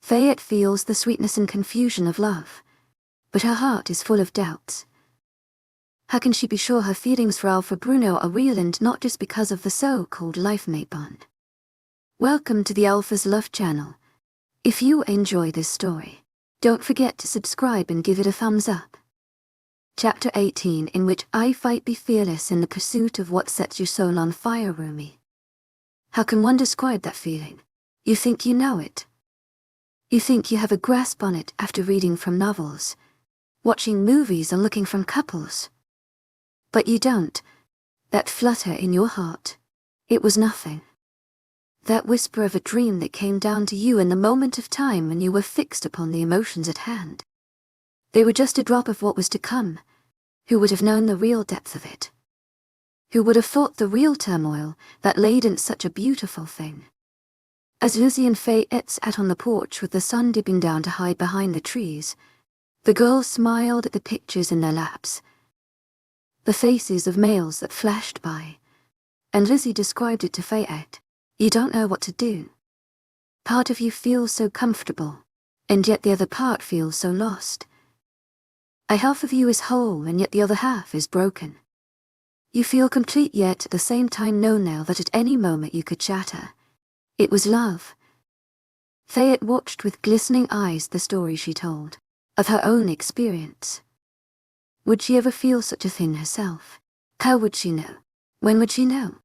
Fayette feels the sweetness and confusion of love, but her heart is full of doubts. How can she be sure her feelings for Alpha Bruno are real and not just because of the so-called life-mate bond? Welcome to the Alpha's Love channel. If you enjoy this story, don't forget to subscribe and give it a thumbs up. Chapter 18, in which I fight be fearless in the pursuit of what sets your soul on fire, Rumi. How can one describe that feeling? You think you know it. You think you have a grasp on it after reading from novels, watching movies and looking from couples. But you don't. That flutter in your heart, it was nothing. That whisper of a dream that came down to you in the moment of time when you were fixed upon the emotions at hand. They were just a drop of what was to come. Who would have known the real depth of it? Who would have thought the real turmoil that laid in such a beautiful thing? As Lizzie and Fayette sat on the porch with the sun dipping down to hide behind the trees, the girls smiled at the pictures in their laps, the faces of males that flashed by, and Lizzie described it to Fayette. You don't know what to do. Part of you feels so comfortable, and yet the other part feels so lost. A half of you is whole, and yet the other half is broken. You feel complete, yet at the same time know now that at any moment you could shatter. It was love. Fayette watched with glistening eyes the story she told, of her own experience. Would she ever feel such a thing herself? How would she know? When would she know?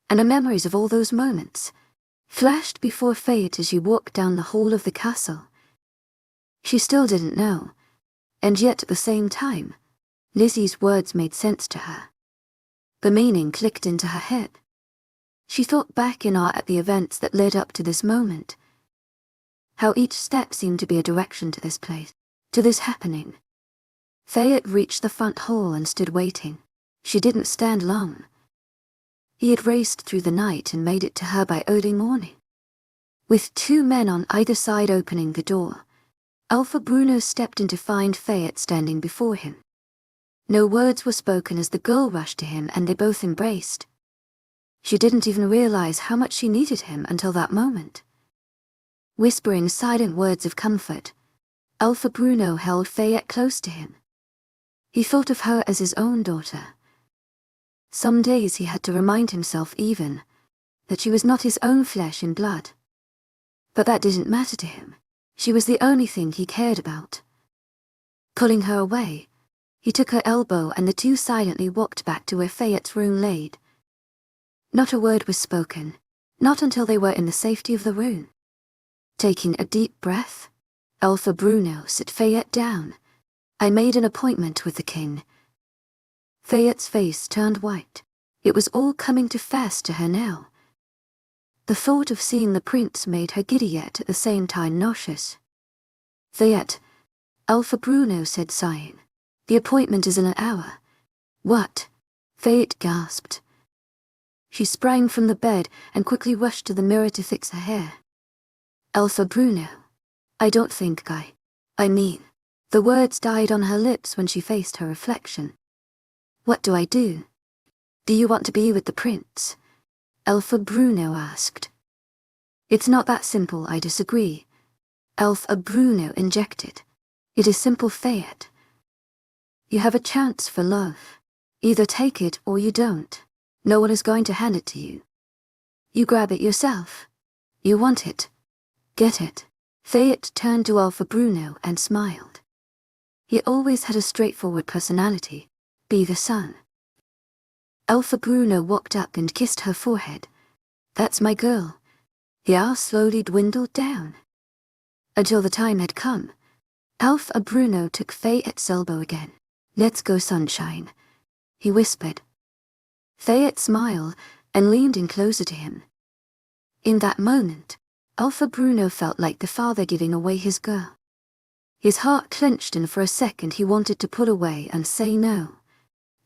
And the memories of all those moments flashed before Fayette as she walked down the hall of the castle. She still didn't know, and yet at the same time, Lizzie's words made sense to her. The meaning clicked into her head. She thought back in awe at the events that led up to this moment. How each step seemed to be a direction to this place, to this happening. Fayette reached the front hall and stood waiting. She didn't stand long. He had raced through the night and made it to her by early morning. With two men on either side opening the door, Alpha Bruno stepped in to find Fayette standing before him. No words were spoken as the girl rushed to him and they both embraced. She didn't even realize how much she needed him until that moment. Whispering silent words of comfort, Alpha Bruno held Fayette close to him. He thought of her as his own daughter. Some days he had to remind himself even that she was not his own flesh and blood. But that didn't matter to him. She was the only thing he cared about. Pulling her away, he took her elbow and the two silently walked back to where Fayette's room laid. Not a word was spoken, not until they were in the safety of the room. Taking a deep breath, Alpha Bruno sat Fayette down. I made an appointment with the king. Fayette's face turned white. It was all coming too fast to her now. The thought of seeing the prince made her giddy yet at the same time nauseous. Fayette, Alpha Bruno said, sighing. The appointment is in an hour. What? Fayette gasped. She sprang from the bed and quickly rushed to the mirror to fix her hair. Alpha Bruno. I don't think I mean. The words died on her lips when she faced her reflection. What do I do? Do you want to be with the prince? Alpha Bruno asked. It's not that simple, I disagree. Alpha Bruno injected. It is simple, Fayette. You have a chance for love. Either take it or you don't. No one is going to hand it to you. You grab it yourself. You want it. Get it. Fayette turned to Alpha Bruno and smiled. He always had a straightforward personality. Be the sun. Alpha Bruno walked up and kissed her forehead. That's my girl. The hour slowly dwindled down. Until the time had come, Alpha Bruno took Fayette's elbow again. Let's go, sunshine, he whispered. Fayette smiled and leaned in closer to him. In that moment, Alpha Bruno felt like the father giving away his girl. His heart clenched and for a second he wanted to pull away and say no.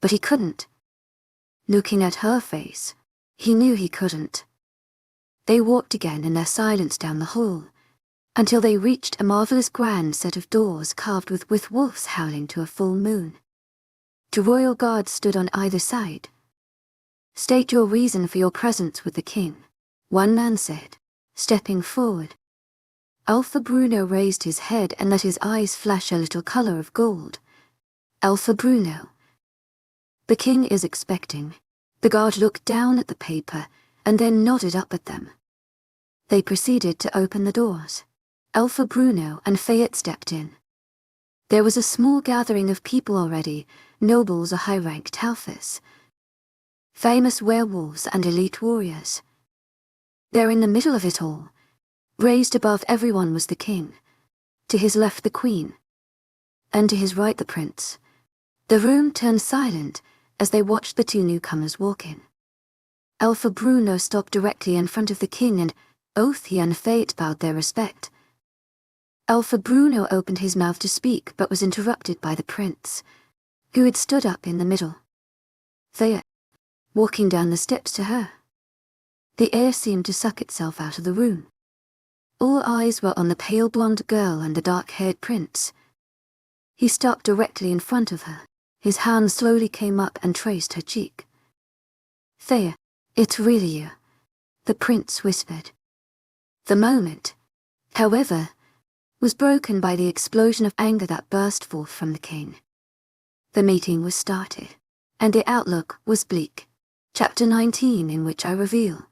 But he couldn't. Looking at her face, he knew he couldn't. They walked again in their silence down the hall, until they reached a marvelous grand set of doors carved with wolves howling to a full moon. Two royal guards stood on either side. State your reason for your presence with the king, one man said, stepping forward. Alpha Bruno raised his head and let his eyes flash a little color of gold. Alpha Bruno. The king is expecting. The guard looked down at the paper and then nodded up at them. They proceeded to open the doors. Alpha Bruno and Fayette stepped in. There was a small gathering of people already, nobles or high-ranked alphas, famous werewolves and elite warriors. There in the middle of it all, raised above everyone, was the king. To his left the queen, and to his right the prince. The room turned silent as they watched the two newcomers walk in. Alpha Bruno stopped directly in front of the king and both he and Fayette bowed their respect. Alpha Bruno opened his mouth to speak but was interrupted by the prince, who had stood up in the middle. Fayette, walking down the steps to her. The air seemed to suck itself out of the room. All eyes were on the pale blonde girl and the dark-haired prince. He stopped directly in front of her. His hand slowly came up and traced her cheek. Fayette, it's really you, the prince whispered. The moment, however, was broken by the explosion of anger that burst forth from the king. The meeting was started, and the outlook was bleak. Chapter 19, in which I reveal.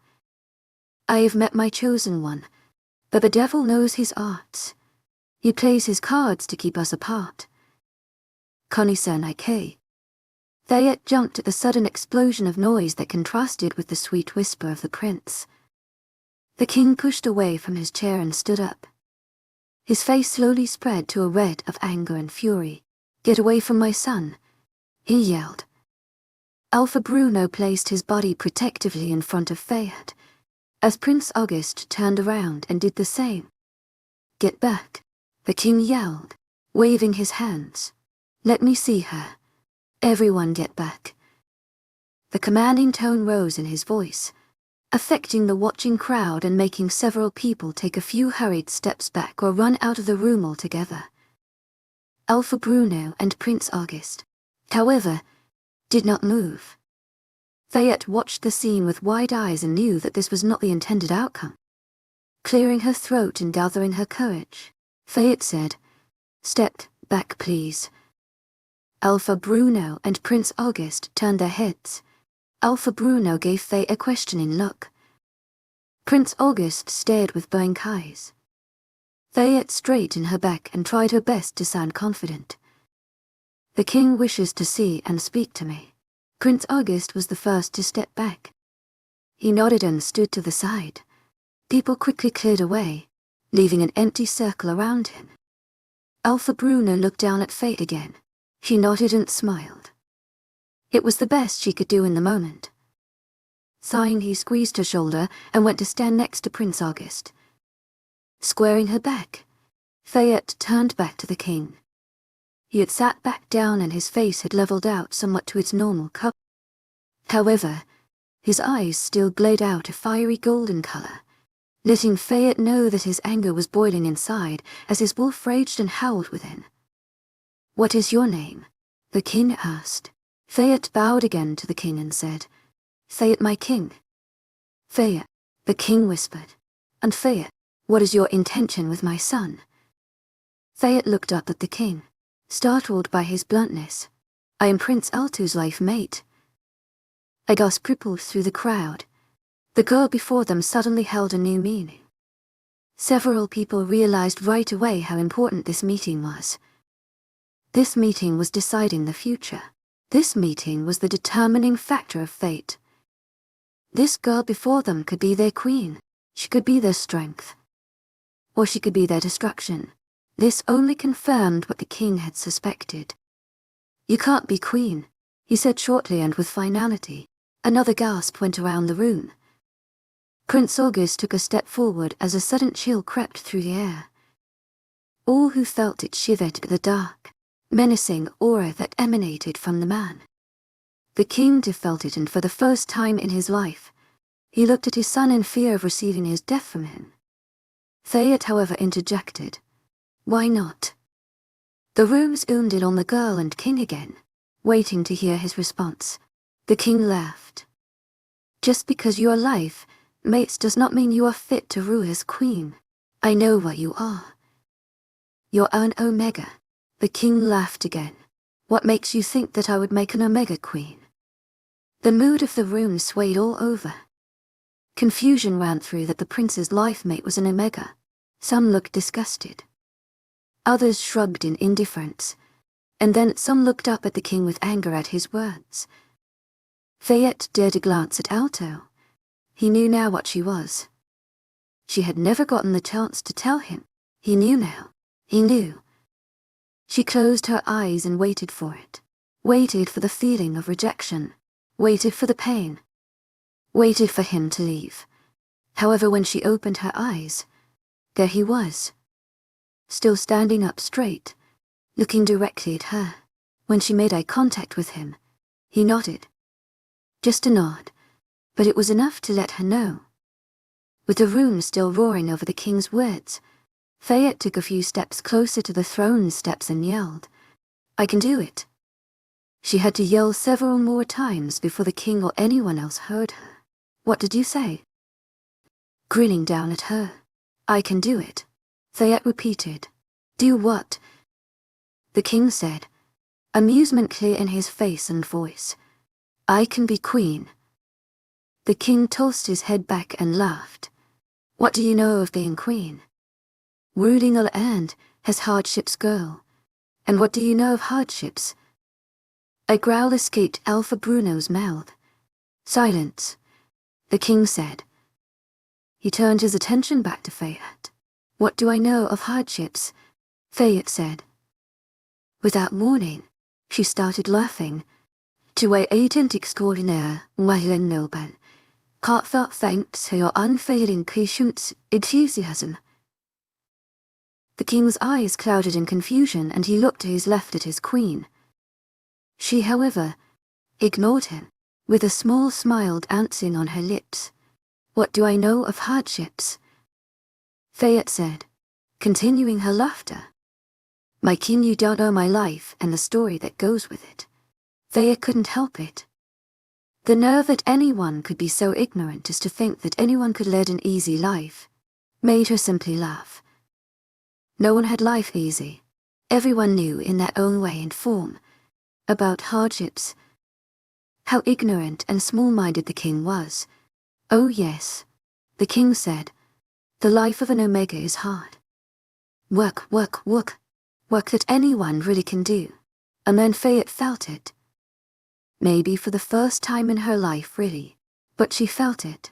I have met my chosen one, but the devil knows his arts. He plays his cards to keep us apart. Connaisseur Nike. Fayette jumped at the sudden explosion of noise that contrasted with the sweet whisper of the prince. The king pushed away from his chair and stood up. His face slowly spread to a red of anger and fury. Get away from my son, he yelled. Alpha Bruno placed his body protectively in front of Fayette, as Prince August turned around and did the same. Get back, the king yelled, waving his hands. Let me see her. Everyone get back. The commanding tone rose in his voice, affecting the watching crowd and making several people take a few hurried steps back or run out of the room altogether. Alpha Bruno and Prince August, however, did not move. Fayette watched the scene with wide eyes and knew that this was not the intended outcome. Clearing her throat and gathering her courage, Fayette said, "Step back, please." Alpha Bruno and Prince August turned their heads. Alpha Bruno gave Fayette a questioning look. Prince August stared with blank eyes. Fayette straightened her back and tried her best to sound confident. The king wishes to see and speak to me. Prince August was the first to step back. He nodded and stood to the side. People quickly cleared away, leaving an empty circle around him. Alpha Bruno looked down at Fayette again. She nodded and smiled. It was the best she could do in the moment. Sighing, he squeezed her shoulder and went to stand next to Prince August. Squaring her back, Fayette turned back to the king. He had sat back down and his face had leveled out somewhat to its normal color. However, his eyes still glowed out a fiery golden color, letting Fayette know that his anger was boiling inside as his wolf raged and howled within. "What is your name?" the king asked. Fayette bowed again to the king and said, "Fayette, my king." "Fayette," the king whispered. "And Fayette, what is your intention with my son?" Fayette looked up at the king, startled by his bluntness. "I am Prince Altu's life mate." A gasp rippled through the crowd. The girl before them suddenly held a new meaning. Several people realized right away how important this meeting was. This meeting was deciding the future. This meeting was the determining factor of fate. This girl before them could be their queen. She could be their strength. Or she could be their destruction. This only confirmed what the king had suspected. "You can't be queen," he said shortly and with finality. Another gasp went around the room. Prince August took a step forward as a sudden chill crept through the air. All who felt it shivered at the dark, menacing aura that emanated from the man. The king too felt it, and for the first time in his life, he looked at his son in fear of receiving his death from him. Fayette, however, interjected, "Why not?" The room zoomed in on the girl and king again, waiting to hear his response. The king laughed. "Just because you are life mates does not mean you are fit to rule as queen. I know what you are. You're an Omega. The king laughed again. What makes you think that I would make an Omega queen? The mood of the room swayed all over. Confusion ran through that the prince's life mate was an Omega. Some looked disgusted. Others shrugged in indifference. And then some looked up at the king with anger at his words. Fayette dared a glance at Alto. He knew now what she was. She had never gotten the chance to tell him. He knew now. He knew. She closed her eyes and waited for it. Waited for the feeling of rejection. Waited for the pain. Waited for him to leave. However, when she opened her eyes, there he was. Still standing up straight, looking directly at her. When she made eye contact with him, he nodded. Just a nod, but it was enough to let her know. With the room still roaring over the king's words, Fayette took a few steps closer to the throne steps and yelled, "I can do it." She had to yell several more times before the king or anyone else heard her. "What did you say?" Grinning down at her, "I can do it," Fayette repeated. "Do what?" The king said, amusement clear in his face and voice. "I can be queen." The king tossed his head back and laughed. "What do you know of being queen? Ruling a land has hardships, girl. And what do you know of hardships?" A growl escaped Alpha Bruno's mouth. "Silence," the king said. He turned his attention back to Fayette. "What do I know of hardships?" Fayette said. Without warning, she started laughing. "Tu es agent extraordinaire, Madeline Noble. Heartfelt thanks for your unfailing patience, enthusiasm." The king's eyes clouded in confusion and he looked to his left at his queen. She, however, ignored him, with a small smile dancing on her lips. "What do I know of hardships?" Fayette said, continuing her laughter. "My king, you don't know my life and the story that goes with it." Fayette couldn't help it. The nerve that anyone could be so ignorant as to think that anyone could lead an easy life made her simply laugh. No one had life easy. Everyone knew in their own way and form about hardships. How ignorant and small-minded the king was. "Oh yes," the king said, "the life of an Omega is hard. Work, work, work. Work that anyone really can do." And then Fayette felt it. Maybe for the first time in her life, really. But she felt it.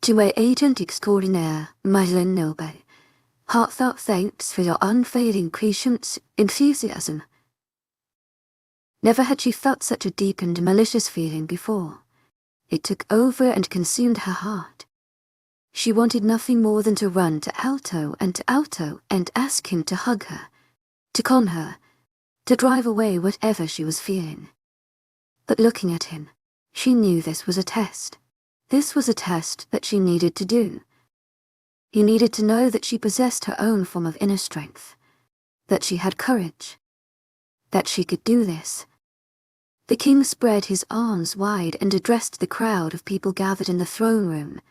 "Tu es agent extraordinaire, Madeline Noble. Heartfelt thanks for your unfailing patience, enthusiasm." Never had she felt such a deep and malicious feeling before. It took over and consumed her heart. She wanted nothing more than to run to Alto and ask him to hug her, to calm her, to drive away whatever she was feeling. But looking at him, she knew this was a test. This was a test that she needed to do. He needed to know that she possessed her own form of inner strength, that she had courage, that she could do this. The king spread his arms wide and addressed the crowd of people gathered in the throne room.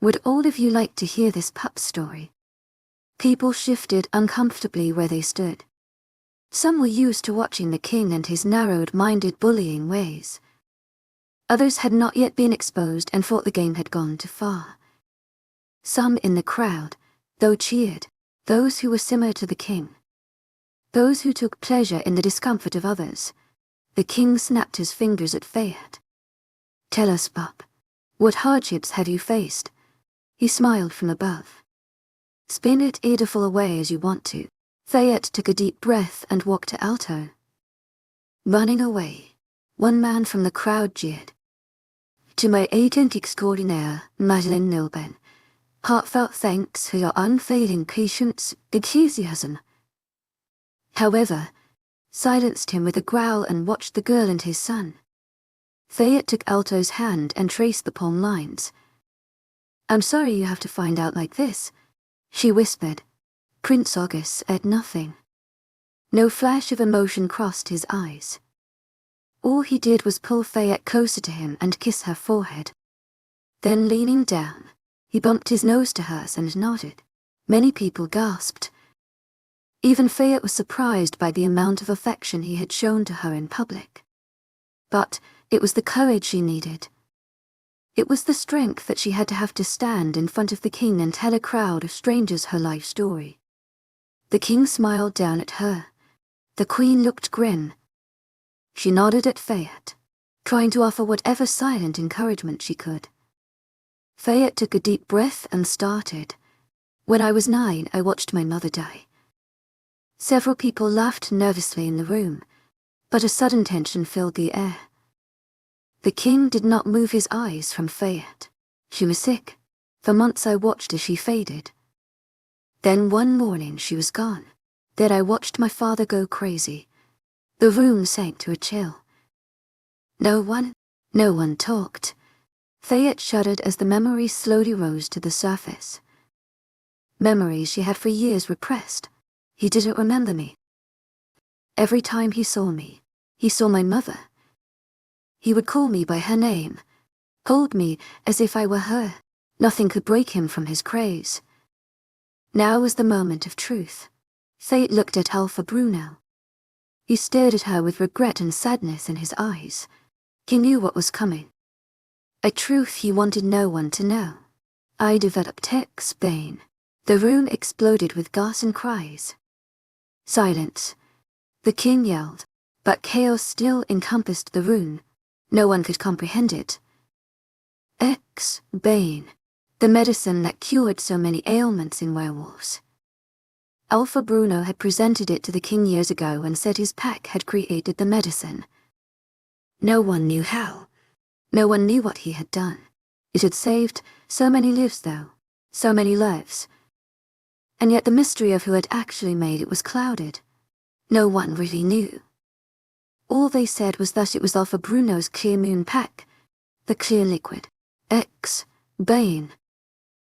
"Would all of you like to hear this pup story?" People shifted uncomfortably where they stood. Some were used to watching the king and his narrowed-minded bullying ways. Others had not yet been exposed and thought the game had gone too far. Some in the crowd, though, cheered those who were similar to the king. Those who took pleasure in the discomfort of others. The king snapped his fingers at Fayette. "Tell us, pup, what hardships have you faced?" He smiled from above. "Spin it Adaful away as you want to." Fayette took a deep breath and walked to Alto. "Running away," one man from the crowd jeered. "To my agent extraordinaire, Madeline Noble. Heartfelt thanks for your unfailing patience, enthusiasm." However, silenced him with a growl and watched the girl and his son. Fayette took Alto's hand and traced the palm lines. "I'm sorry you have to find out like this," she whispered. Prince August said nothing. No flash of emotion crossed his eyes. All he did was pull Fayette closer to him and kiss her forehead. Then leaning down, he bumped his nose to hers and nodded. Many people gasped. Even Fayette was surprised by the amount of affection he had shown to her in public. But it was the courage she needed. It was the strength that she had to have to stand in front of the king and tell a crowd of strangers her life story. The king smiled down at her. The queen looked grim. She nodded at Fayette, trying to offer whatever silent encouragement she could. Fayette took a deep breath and started. When I was 9, I watched my mother die. Several people laughed nervously in the room, but a sudden tension filled the air. The king did not move his eyes from Fayette. She was sick. For months I watched as she faded. Then one morning she was gone. Then I watched my father go crazy. The room sank to a chill. No one talked. Fayette shuddered as the memories slowly rose to the surface. Memories she had for years repressed. He didn't remember me. Every time he saw me, he saw my mother. He would call me by her name, hold me as if I were her. Nothing could break him from his craze. Now was the moment of truth. Fayette looked at Alpha Bruno. He stared at her with regret and sadness in his eyes. He knew what was coming. A truth he wanted no one to know. I developed X-Bane. The room exploded with gasps and cries. Silence. The king yelled, but chaos still encompassed the room. No one could comprehend it. X-Bane. The medicine that cured so many ailments in werewolves. Alpha Bruno had presented it to the king years ago and said his pack had created the medicine. No one knew how. No one knew what he had done. It had saved so many lives though, so many lives. And yet the mystery of who had actually made it was clouded. No one really knew. All they said was that it was Alpha Bruno's clear moon pack. The clear liquid, X-Bane,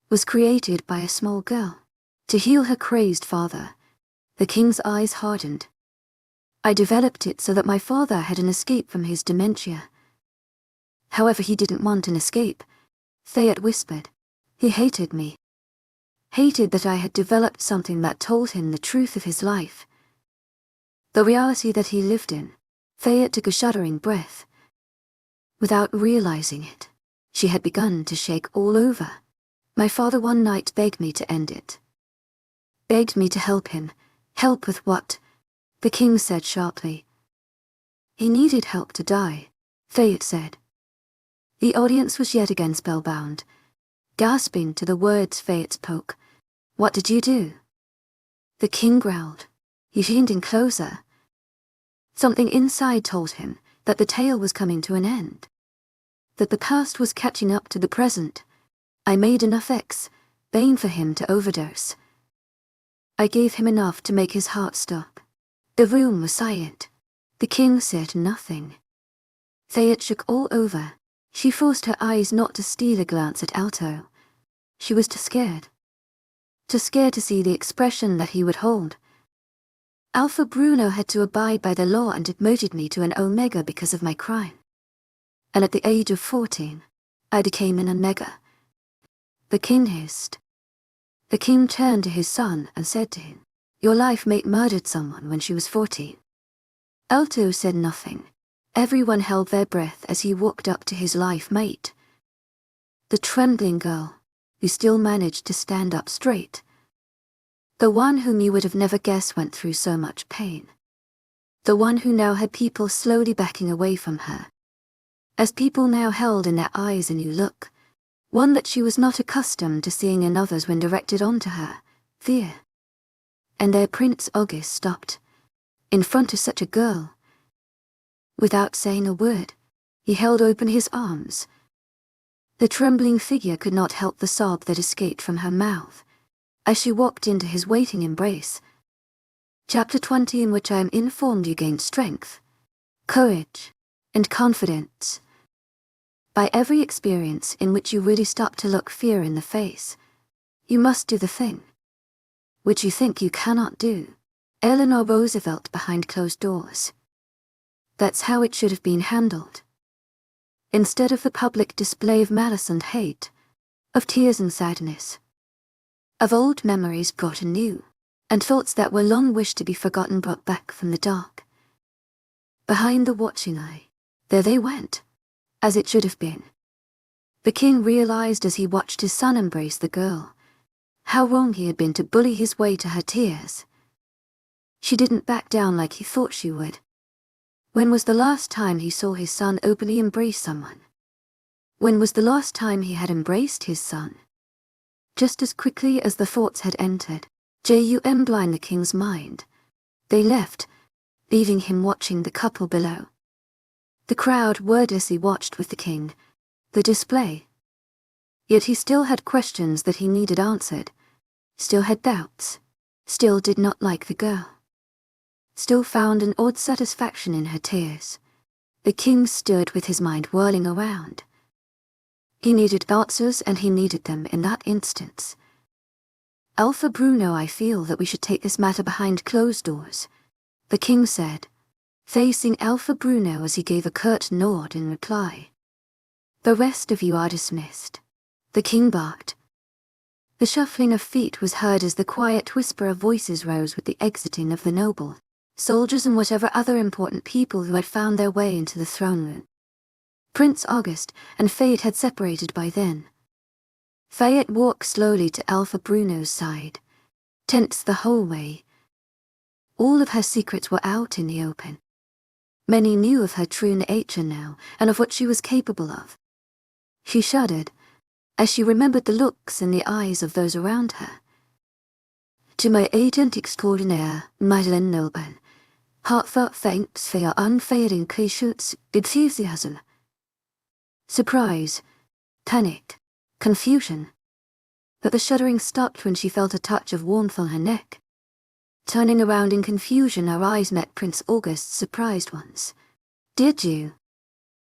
was created by a small girl to heal her crazed father. The king's eyes hardened. I developed it so that my father had an escape from his dementia. However, he didn't want an escape. Fayette whispered. He hated me. Hated that I had developed something that told him the truth of his life. The reality that he lived in. Fayette took a shuddering breath. Without realizing it, she had begun to shake all over. My father one night begged me to end it. Begged me to help him. Help with what? The king said sharply. He needed help to die, Fayette said. The audience was yet again spellbound, gasping to the words Fayette spoke. What did you do? The king growled. He leaned in closer. Something inside told him that the tale was coming to an end. That the past was catching up to the present. I made enough X-Bane for him to overdose. I gave him enough to make his heart stop. The room was silent. The king said nothing. Fayette shook all over. She forced her eyes not to steal a glance at Alto. She was too scared. Too scared to see the expression that he would hold. Alpha Bruno had to abide by the law and demoted me to an Omega because of my crime. And at the age of 14, I became an Omega. The king hissed. The king turned to his son and said to him, Your life mate murdered someone when she was 14. Alto said nothing. Everyone held their breath as he walked up to his life mate. The trembling girl, who still managed to stand up straight. The one whom you would have never guessed went through so much pain. The one who now had people slowly backing away from her. As people now held in their eyes a new look, one that she was not accustomed to seeing in others when directed onto her, fear. And their Prince August stopped, in front of such a girl. Without saying a word, he held open his arms. The trembling figure could not help the sob that escaped from her mouth, as she walked into his waiting embrace. Chapter 20, in which I am informed you gain strength, courage, and confidence. By every experience in which you really stop to look fear in the face, you must do the thing which you think you cannot do. Eleanor Roosevelt behind closed doors. That's how it should have been handled. Instead of the public display of malice and hate, of tears and sadness, of old memories brought anew, and thoughts that were long wished to be forgotten brought back from the dark. Behind the watching eye, there they went, as it should have been. The king realized as he watched his son embrace the girl, how wrong he had been to bully his way to her tears. She didn't back down like he thought she would. When was the last time he saw his son openly embrace someone? When was the last time he had embraced his son? Just as quickly as the thoughts had entered, blind the king's mind, they left, leaving him watching the couple below. The crowd wordlessly watched with the king, the display. Yet he still had questions that he needed answered, still had doubts, still did not like the girl, still found an odd satisfaction in her tears. The king stood with his mind whirling around. He needed answers, and he needed them in that instant. Alpha Bruno, I feel that we should take this matter behind closed doors, the king said, facing Alpha Bruno as he gave a curt nod in reply. The rest of you are dismissed, the king barked. The shuffling of feet was heard as the quiet whisper of voices rose with the exiting of the noble, soldiers and whatever other important people who had found their way into the throne room. Prince August and Fayette had separated by then. Fayette walked slowly to Alpha Bruno's side, tense the whole way. All of her secrets were out in the open. Many knew of her true nature now, and of what she was capable of. She shuddered, as she remembered the looks in the eyes of those around her. To my agent extraordinaire, Madeleine Nilban, heartfelt thanks for your unfailing patience, enthusiasm. Surprise, panic, confusion. But the shuddering stopped when she felt a touch of warmth on her neck. Turning around in confusion, her eyes met Prince August's surprised ones. Did you?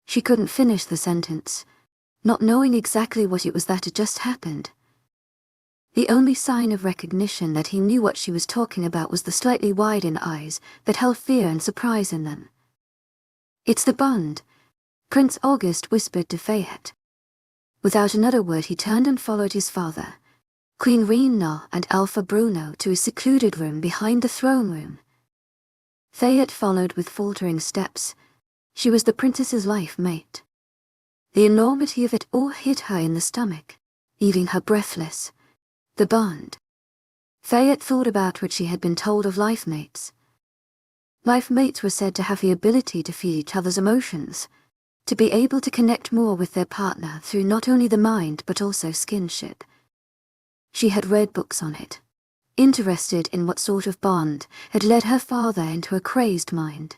She couldn't finish the sentence, not knowing exactly what it was that had just happened. The only sign of recognition that he knew what she was talking about was the slightly widened eyes that held fear and surprise in them. It's the bond, Prince August whispered to Fayette. Without another word, he turned and followed his father, Queen Rena and Alpha Bruno, to a secluded room behind the throne room. Fayette followed with faltering steps. She was the princess's life mate. The enormity of it all hit her in the stomach, leaving her breathless. The bond. Fayette thought about what she had been told of life mates. Life mates were said to have the ability to feel each other's emotions, to be able to connect more with their partner through not only the mind but also skinship. She had read books on it, interested in what sort of bond had led her father into a crazed mind.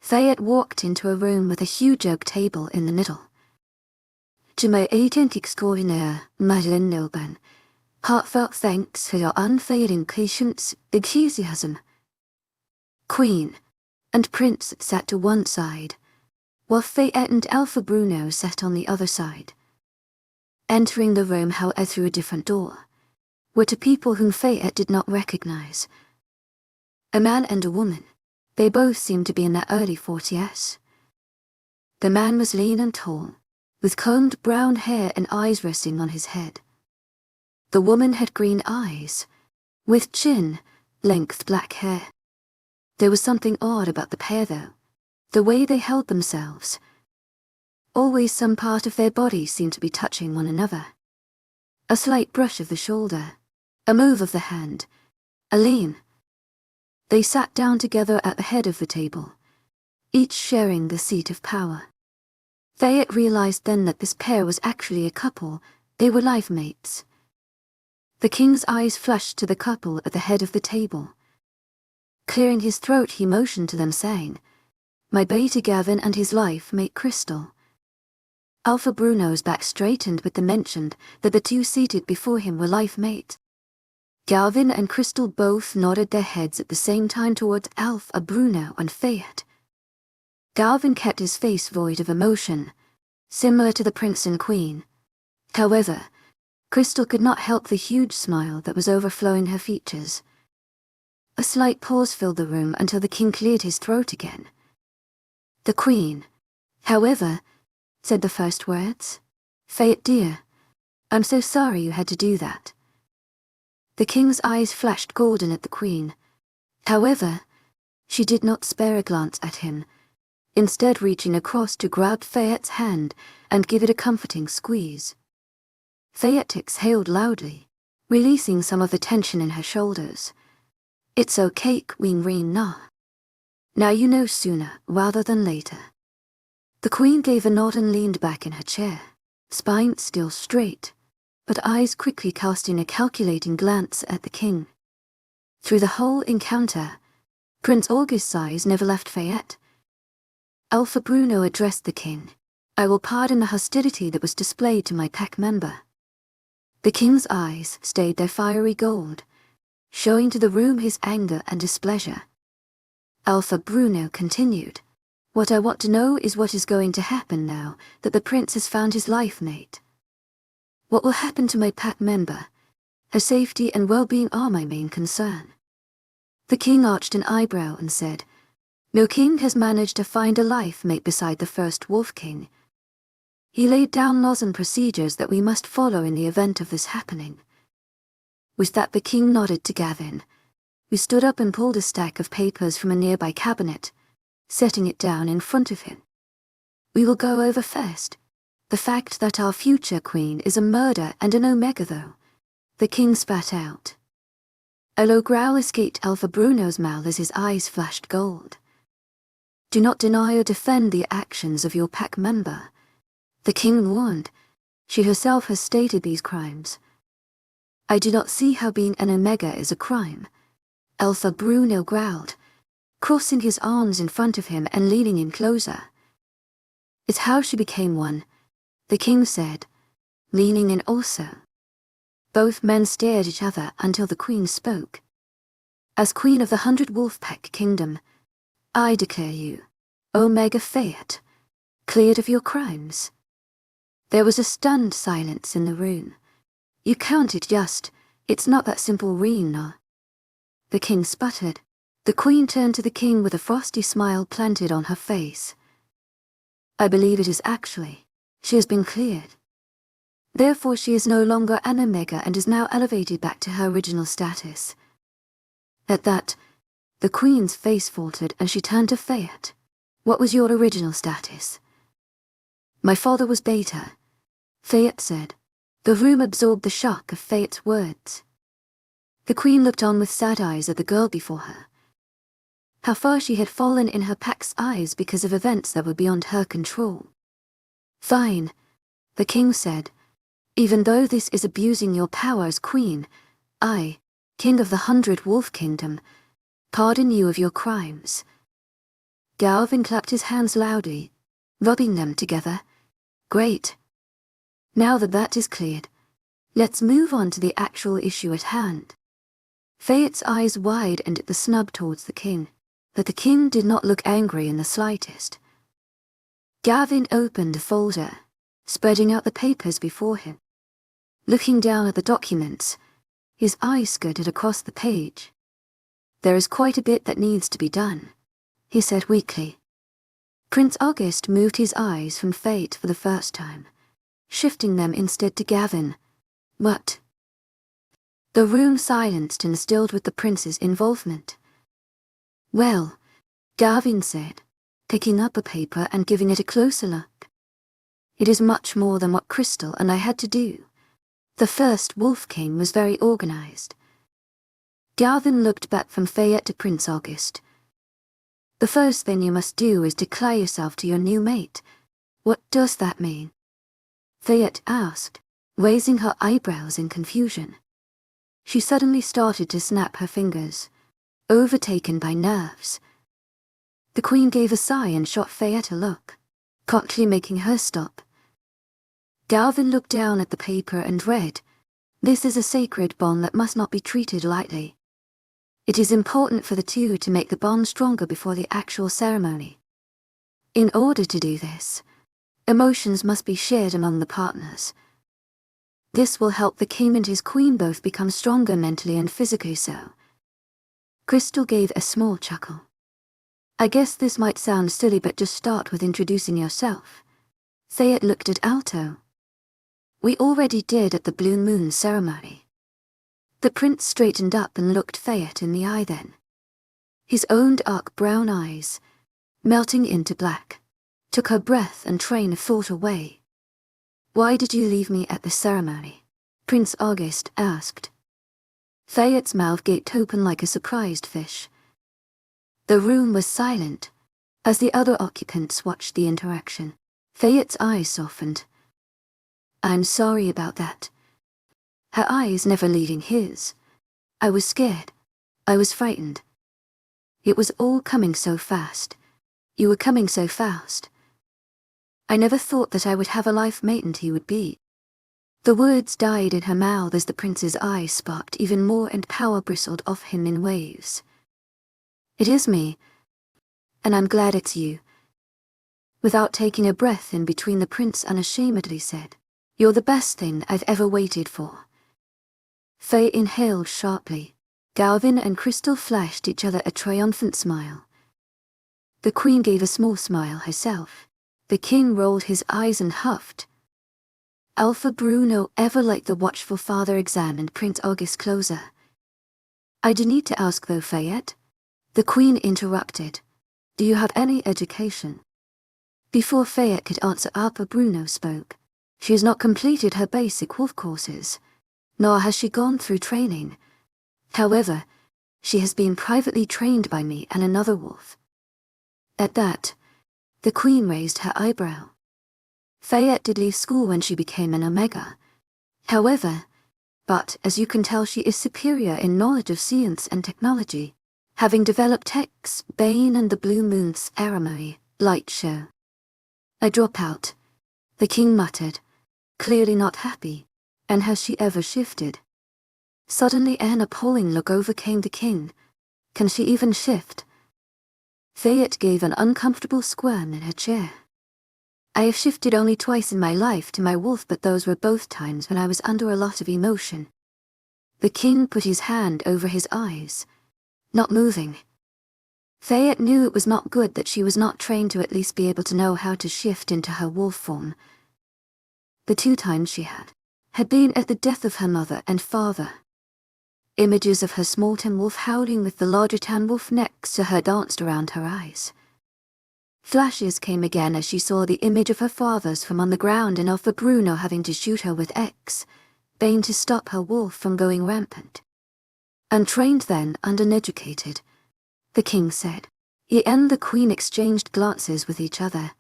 Fayette walked into a room with a huge oak table in the middle. To my agent extraordinaire, Madeleine Nilban, heartfelt thanks for your unfailing patience, enthusiasm. Queen and Prince sat to one side, while Fayette and Alpha Bruno sat on the other side. Entering the room, however, through a different door, were two people whom Fayette did not recognize. A man and a woman. They both seemed to be in their early 40s. The man was lean and tall, with combed brown hair and eyes resting on his head. The woman had green eyes, with chin, length black hair. There was something odd about the pair, though, the way they held themselves. Always some part of their body seemed to be touching one another. A slight brush of the shoulder, a move of the hand, a lean. They sat down together at the head of the table, each sharing the seat of power. Fayette realized then that this pair was actually a couple. They were life mates. The king's eyes flashed to the couple at the head of the table. Clearing his throat, he motioned to them, saying, "My beta Gavin and his life mate Crystal." Alpha Bruno's back straightened with the mention that the two seated before him were life mate. Gavin and Crystal both nodded their heads at the same time towards Alpha Bruno and Fayette. Gavin kept his face void of emotion, similar to the prince and queen. However, Crystal could not help the huge smile that was overflowing her features. A slight pause filled the room until the king cleared his throat again. The queen, however, said the first words. "Fayette dear, I'm so sorry you had to do that. The king's eyes flashed golden at the queen. However, she did not spare a glance at him, instead reaching across to grab Fayette's hand and give it a comforting squeeze. Fayette exhaled loudly, releasing some of the tension in her shoulders. "It's okay, Queen Rena. Now you know sooner rather than later." The queen gave a nod and leaned back in her chair, spine still straight, but eyes quickly casting a calculating glance at the king. Through the whole encounter, Prince August's eyes never left Fayette. Alpha Bruno addressed the king. "I will pardon the hostility that was displayed to my pack member." The king's eyes stayed their fiery gold, showing to the room his anger and displeasure. Alpha Bruno continued, "What I want to know is what is going to happen now that the prince has found his life mate. What will happen to my pack member? Her safety and well-being are my main concern." The king arched an eyebrow and said, "No king has managed to find a life mate beside the first Wolf King. He laid down laws and procedures that we must follow in the event of this happening." With that, the king nodded to Gavin, who stood up and pulled a stack of papers from a nearby cabinet, setting it down in front of him. "We will go over first the fact that our future queen is a murder and an Omega, though." The king spat out. A low growl escaped Alpha Bruno's mouth as his eyes flashed gold. "Do not deny or defend the actions of your pack member," the king warned. "She herself has stated these crimes." "I do not see how being an Omega is a crime," Alpha Bruno growled, crossing his arms in front of him and leaning in closer. "It's how she became one," the king said, leaning in also. Both men stared at each other until the queen spoke. "As queen of the 100 Wolfpack Kingdom, I declare you, Omega Fayette, cleared of your crimes." There was a stunned silence in the room. "You counted just. It's not that simple, Rena," the king sputtered. The queen turned to the king with a frosty smile planted on her face. "I believe it is actually. She has been cleared. Therefore she is no longer an Omega and is now elevated back to her original status." At that, the queen's face faltered and she turned to Fayette. "What was your original status?" "My father was Beta," Fayette said. The room absorbed the shock of Fayette's words. The queen looked on with sad eyes at the girl before her. How far she had fallen in her pack's eyes because of events that were beyond her control. "Fine," the king said. "Even though this is abusing your power as queen, I, king of the 100 Wolf Kingdom, pardon you of your crimes." Galvin clapped his hands loudly, rubbing them together. "Great. Now that that is cleared, let's move on to the actual issue at hand." Fayette's eyes widened at the snub towards the king, but the king did not look angry in the slightest. Gavin opened a folder, spreading out the papers before him. Looking down at the documents, his eyes skirted across the page. "There is quite a bit that needs to be done," he said weakly. Prince August moved his eyes from Fayette for the first time, shifting them instead to Gavin. "What?" The room silenced and stilled with the prince's involvement. "Well," Gavin said, picking up a paper and giving it a closer look. "It is much more than what Crystal and I had to do. The first Wolf King was very organized." Gavin looked back from Fayette to Prince August. "The first thing you must do is declare yourself to your new mate. What does that mean?" Fayette asked, raising her eyebrows in confusion. She suddenly started to snap her fingers, overtaken by nerves. The queen gave a sigh and shot Fayette a look, promptly making her stop. Galvin looked down at the paper and read, "This is a sacred bond that must not be treated lightly. It is important for the two to make the bond stronger before the actual ceremony. In order to do this, emotions must be shared among the partners. This will help the king and his queen both become stronger mentally and physically so." Crystal gave a small chuckle. "I guess this might sound silly, but just start with introducing yourself." Fayette looked at Alto. "We already did at the Blue Moon ceremony." The prince straightened up and looked Fayette in the eye then. His own dark brown eyes, melting into black, took her breath and train of thought away. "Why did you leave me at the ceremony?" Prince August asked. Fayette's mouth gaped open like a surprised fish. The room was silent, as the other occupants watched the interaction. Fayette's eyes softened. "I'm sorry about that." Her eyes never leaving his. "I was scared. I was frightened. It was all coming so fast. You were coming so fast. I never thought that I would have a life mate and he would be." The words died in her mouth as the prince's eyes sparked even more and power bristled off him in waves. "It is me. And I'm glad it's you." Without taking a breath in between, the prince unashamedly said, "You're the best thing I've ever waited for." Faye inhaled sharply. Galvin and Crystal flashed each other a triumphant smile. The queen gave a small smile herself. The king rolled his eyes and huffed. Alpha Bruno ever like the watchful father examined Prince August closer. "I do need to ask though, Fayette," the queen interrupted. "Do you have any education?" Before Fayette could answer, Alpha Bruno spoke. "She has not completed her basic wolf courses, nor has she gone through training. However, she has been privately trained by me and another wolf." At that, the queen raised her eyebrow. Fayette did leave school when she became an Omega. However, but as you can tell, she is superior in knowledge of science and technology, having developed Hex, Bane and the Blue Moon's ceremony light show. "A dropout," the king muttered, clearly not happy. "And has she ever shifted?" Suddenly an appalling look overcame the king. "Can she even shift?" Fayette gave an uncomfortable squirm in her chair. "I have shifted only twice in my life to my wolf, but those were both times when I was under a lot of emotion." The king put his hand over his eyes, not moving. Fayette knew it was not good that she was not trained to at least be able to know how to shift into her wolf form. The 2 times she had been at the death of her mother and father. Images of her small tan wolf howling with the larger tan wolf next to her danced around her eyes. Flashes came again as she saw the image of her father's from on the ground and of Bruno having to shoot her with X, Bane to stop her wolf from going rampant. "Untrained then and uneducated," the king said. He and the queen exchanged glances with each other.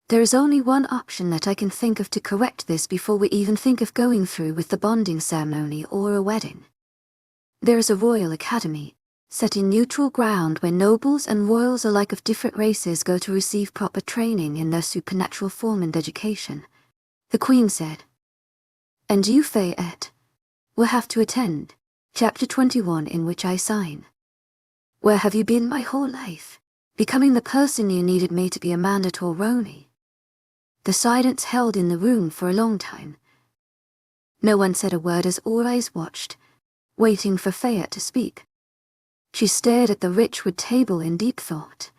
"There is only one option that I can think of to correct this before we even think of going through with the bonding ceremony or a wedding. There is a royal academy, set in neutral ground where nobles and royals alike of different races go to receive proper training in their supernatural form and education," the queen said. "And you, Fayette, will have to attend Chapter 21, in which I sign. Where have you been my whole life, becoming the person you needed me to be, Amanda Torroni?" The silence held in the room for a long time. No one said a word as all eyes watched, waiting for Fayette to speak. She stared at the rich wood table in deep thought,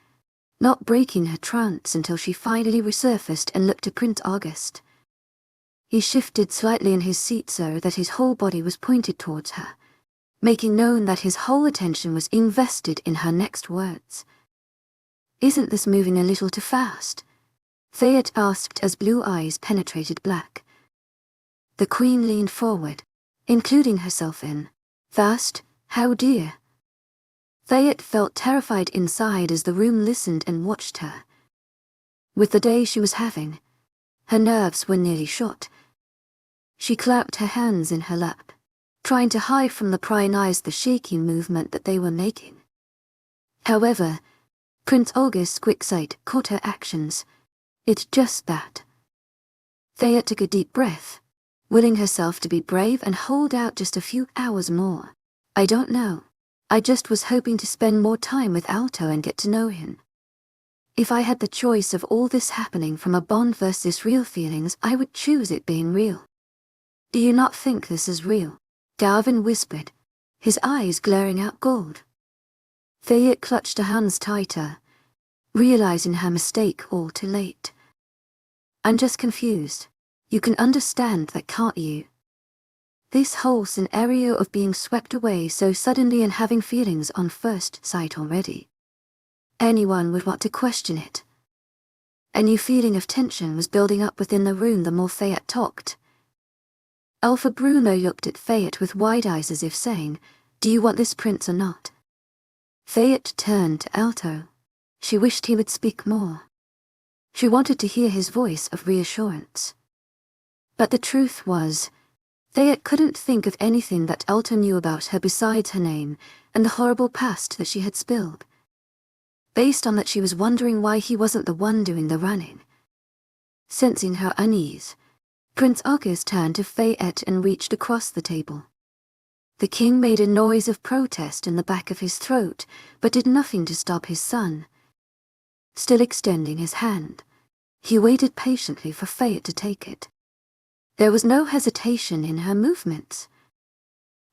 not breaking her trance until she finally resurfaced and looked at Prince August. He shifted slightly in his seat so that his whole body was pointed towards her, making known that his whole attention was invested in her next words. "Isn't this moving a little too fast?" Fayette asked as blue eyes penetrated black. The queen leaned forward, including herself in. "Fast? How dear?" Fayette felt terrified inside as the room listened and watched her. With the day she was having, her nerves were nearly shot. She clapped her hands in her lap, trying to hide from the prying eyes the shaking movement that they were making. However, Prince August's quick sight caught her actions. It's just that. Fayette took a deep breath, willing herself to be brave and hold out just a few hours more. "I don't know. I just was hoping to spend more time with Alto and get to know him. If I had the choice of all this happening from a bond versus real feelings, I would choose it being real." "Do you not think this is real?" Galvin whispered, his eyes glaring out gold. Fayette clutched her hands tighter, realizing her mistake all too late. "I'm just confused. You can understand that, can't you?" This whole scenario of being swept away so suddenly and having feelings on first sight already. Anyone would want to question it. A new feeling of tension was building up within the room the more Fayette talked. Alpha Bruno looked at Fayette with wide eyes as if saying, "Do you want this prince or not?" Fayette turned to Alto. She wished he would speak more. She wanted to hear his voice of reassurance. But the truth was, Fayette couldn't think of anything that Alto knew about her besides her name and the horrible past that she had spilled. Based on that, she was wondering why he wasn't the one doing the running. Sensing her unease, Prince August turned to Fayette and reached across the table. The king made a noise of protest in the back of his throat, but did nothing to stop his son. Still extending his hand, he waited patiently for Fayette to take it. There was no hesitation in her movements.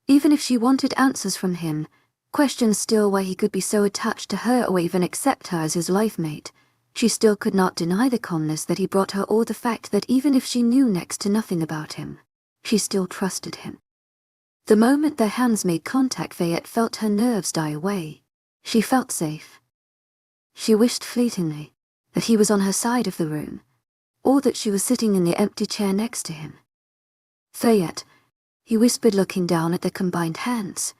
Even if she wanted answers from him, questioned still why he could be so attached to her or even accept her as his life mate, she still could not deny the calmness that he brought her or the fact that even if she knew next to nothing about him, she still trusted him. The moment their hands made contact, Fayette felt her nerves die away. She felt safe. She wished fleetingly that he was on her side of the room, or that she was sitting in the empty chair next to him. "Fayette," he whispered, looking down at their combined hands.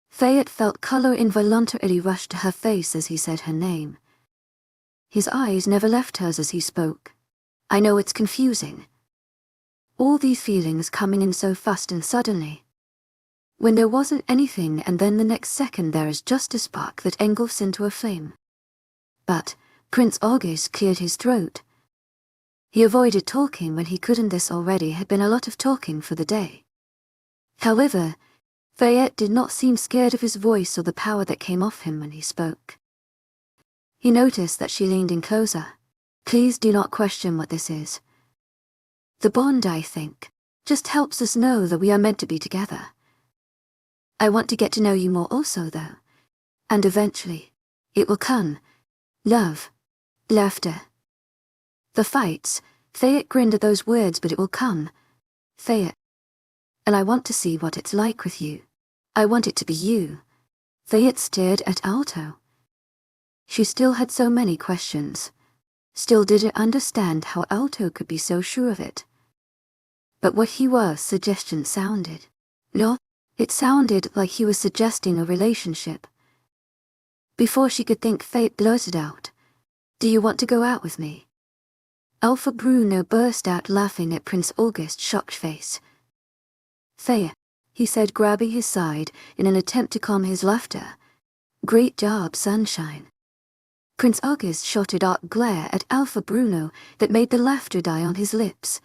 Fayette felt color involuntarily rush to her face as he said her name. His eyes never left hers as he spoke. "I know it's confusing. All these feelings coming in so fast and suddenly. When there wasn't anything and then the next second there is just a spark that engulfs into a flame." But Prince August cleared his throat. He avoided talking when he could, and this already had been a lot of talking for the day. However, Fayette did not seem scared of his voice or the power that came off him when he spoke. He noticed that she leaned in closer. "Please do not question what this is. The bond, I think, just helps us know that we are meant to be together. I want to get to know you more also, though. And eventually, it will come. Love. Laughter. The fights." Fayette grinned at those words, "but it will come. Fayette. And I want to see what it's like with you. I want it to be you." Fayette stared at Alto. She still had so many questions. Still didn't understand how Alto could be so sure of it. But what he was suggesting sounded. No, it sounded like he was suggesting a relationship. Before she could think, Fayette blurted out, "Do you want to go out with me?" Alpha Bruno burst out laughing at Prince August's shocked face. "Fayette," he said, grabbing his side in an attempt to calm his laughter. "Great job, sunshine." Prince August shot a dark glare at Alpha Bruno that made the laughter die on his lips.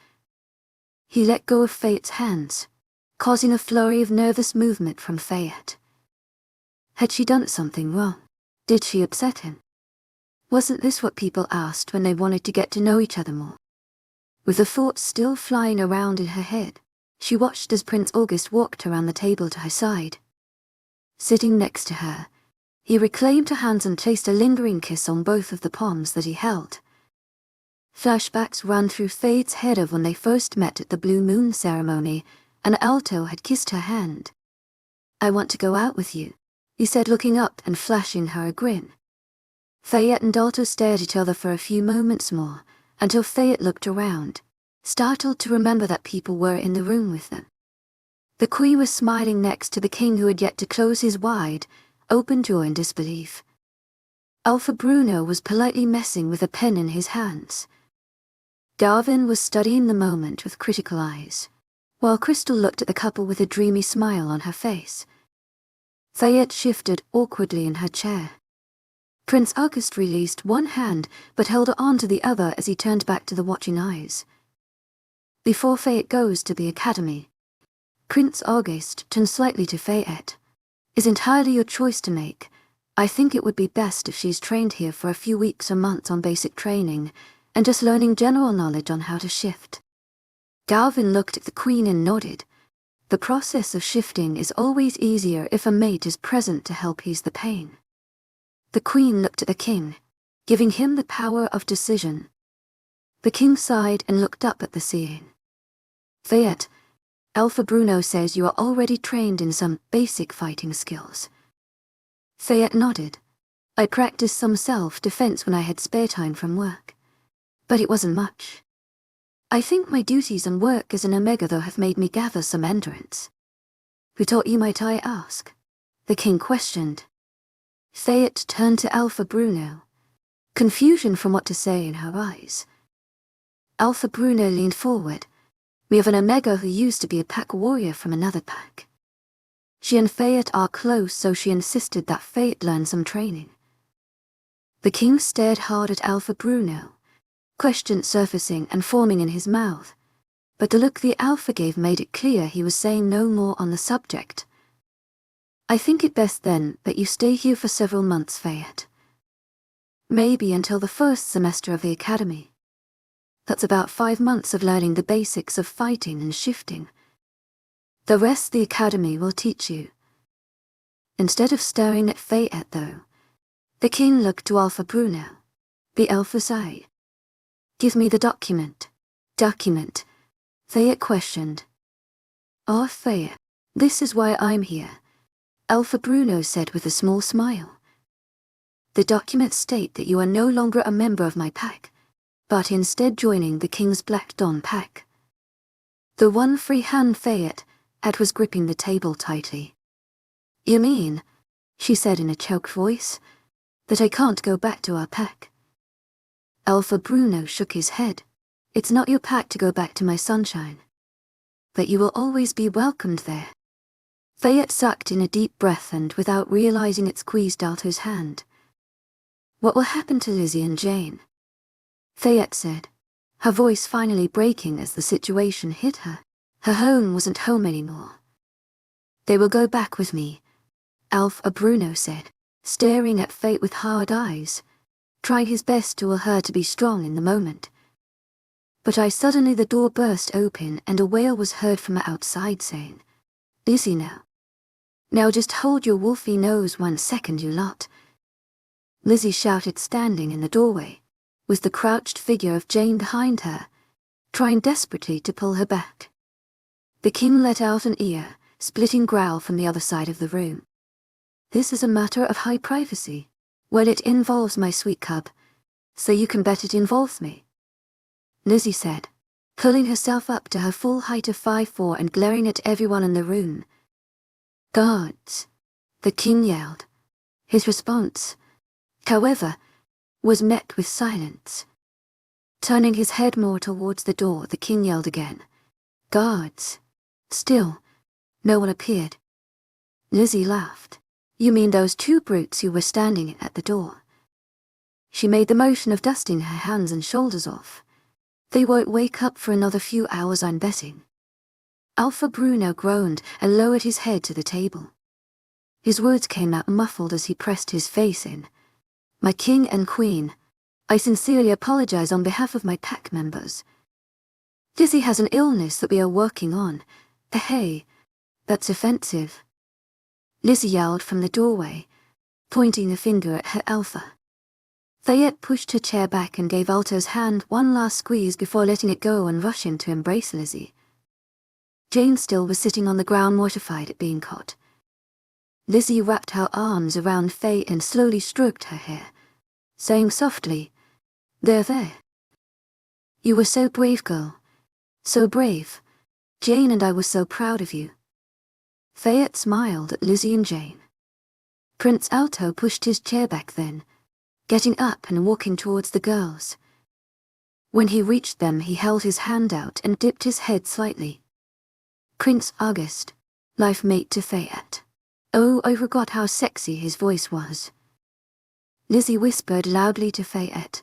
He let go of Fayette's hands, causing a flurry of nervous movement from Fayette. Had she done something wrong? Did she upset him? Wasn't this what people asked when they wanted to get to know each other more? With the thoughts still flying around in her head, she watched as Prince August walked around the table to her side. Sitting next to her, he reclaimed her hands and placed a lingering kiss on both of the palms that he held. Flashbacks ran through Fayette's head of when they first met at the Blue Moon ceremony, and Alto had kissed her hand. "I want to go out with you," he said, looking up and flashing her a grin. Fayette and Alto stared at each other for a few moments more, until Fayette looked around, startled to remember that people were in the room with them. The queen was smiling next to the king, who had yet to close his wide, open jaw in disbelief. Alpha Bruno was politely messing with a pen in his hands. Darwin was studying the moment with critical eyes, while Crystal looked at the couple with a dreamy smile on her face. Fayette shifted awkwardly in her chair. Prince August released one hand but held on to the other as he turned back to the watching eyes. "Before Fayette goes to the academy," Prince August turned slightly to Fayette, "is entirely your choice to make. I think it would be best if she's trained here for a few weeks or months on basic training, and just learning general knowledge on how to shift." Darwin looked at the queen and nodded. The process of shifting is always easier if a mate is present to help ease the pain. The queen looked at the king, giving him the power of decision. The king sighed and looked up at the ceiling. "Fayette, Alpha Bruno says you are already trained in some basic fighting skills. Fayette nodded. I practiced some self-defense when I had spare time from work. But it wasn't much. I think my duties and work as an Omega though have made me gather some endurance. Who taught you, might I ask? The king questioned. Fayette turned to Alpha Bruno, confusion from what to say in her eyes. Alpha Bruno leaned forward. We have an Omega who used to be a pack warrior from another pack. She and Fayette are close, so she insisted that Fayette learn some training. The king stared hard at Alpha Bruno, questions surfacing and forming in his mouth, but the look the Alpha gave made it clear he was saying no more on the subject. I think it best then that you stay here for several months, Fayette. Maybe until the first semester of the academy. That's about 5 months of learning the basics of fighting and shifting. The rest the academy will teach you. Instead of staring at Fayette though, the king looked to Alpha Bruno, the Alpha's eye. Give me the document. Document? Fayette questioned. Ah, Fayette, this is why I'm here, Alpha Bruno said with a small smile. The documents state that you are no longer a member of my pack, but instead joining the King's Black Dawn pack. The one free hand Fayette had was gripping the table tightly. You mean, she said in a choked voice, that I can't go back to our pack? Alpha Bruno shook his head. It's not your pack to go back to, my sunshine. But you will always be welcomed there. Fayette sucked in a deep breath and, without realizing it, squeezed Alto's hand. What will happen to Lizzie and Jane? Fayette said, her voice finally breaking as the situation hit her. Her home wasn't home anymore. They will go back with me, Alpha Bruno said, staring at Fayette with hard eyes, trying his best to will her to be strong in the moment. But suddenly the door burst open and a wail was heard from outside saying, Lizzie now. Now just hold your wolfy nose 1 second, you lot. Lizzie shouted, standing in the doorway, with the crouched figure of Jane behind her, trying desperately to pull her back. The king let out an ear-splitting growl from the other side of the room. This is a matter of high privacy. Well, it involves my sweet cub, so you can bet it involves me, Lizzie said, pulling herself up to her full height of 5'4" and glaring at everyone in the room. Guards, the king yelled. His response, however, was met with silence. Turning his head more towards the door, the king yelled again. Guards. Still, no one appeared. Lizzie laughed. You mean those 2 brutes who were standing at the door? She made the motion of dusting her hands and shoulders off. They won't wake up for another few hours, I'm betting. Alpha Bruno groaned and lowered his head to the table. His words came out muffled as he pressed his face in. My king and queen, I sincerely apologize on behalf of my pack members. Lizzie has an illness that we are working on. Hey, that's offensive. Lizzie yelled from the doorway, pointing a finger at her Alpha. Fayette pushed her chair back and gave Alto's hand one last squeeze before letting it go and rushing to embrace Lizzie. Jane still was sitting on the ground, mortified at being caught. Lizzie wrapped her arms around Fayette and slowly stroked her hair, saying softly, There. You were so brave, girl. So brave. Jane and I were so proud of you. Fayette smiled at Lizzie and Jane. Prince Alto pushed his chair back then, getting up and walking towards the girls. When he reached them, he held his hand out and dipped his head slightly. Prince August, life mate to Fayette. Oh, I forgot how sexy his voice was. Lizzie whispered loudly to Fayette.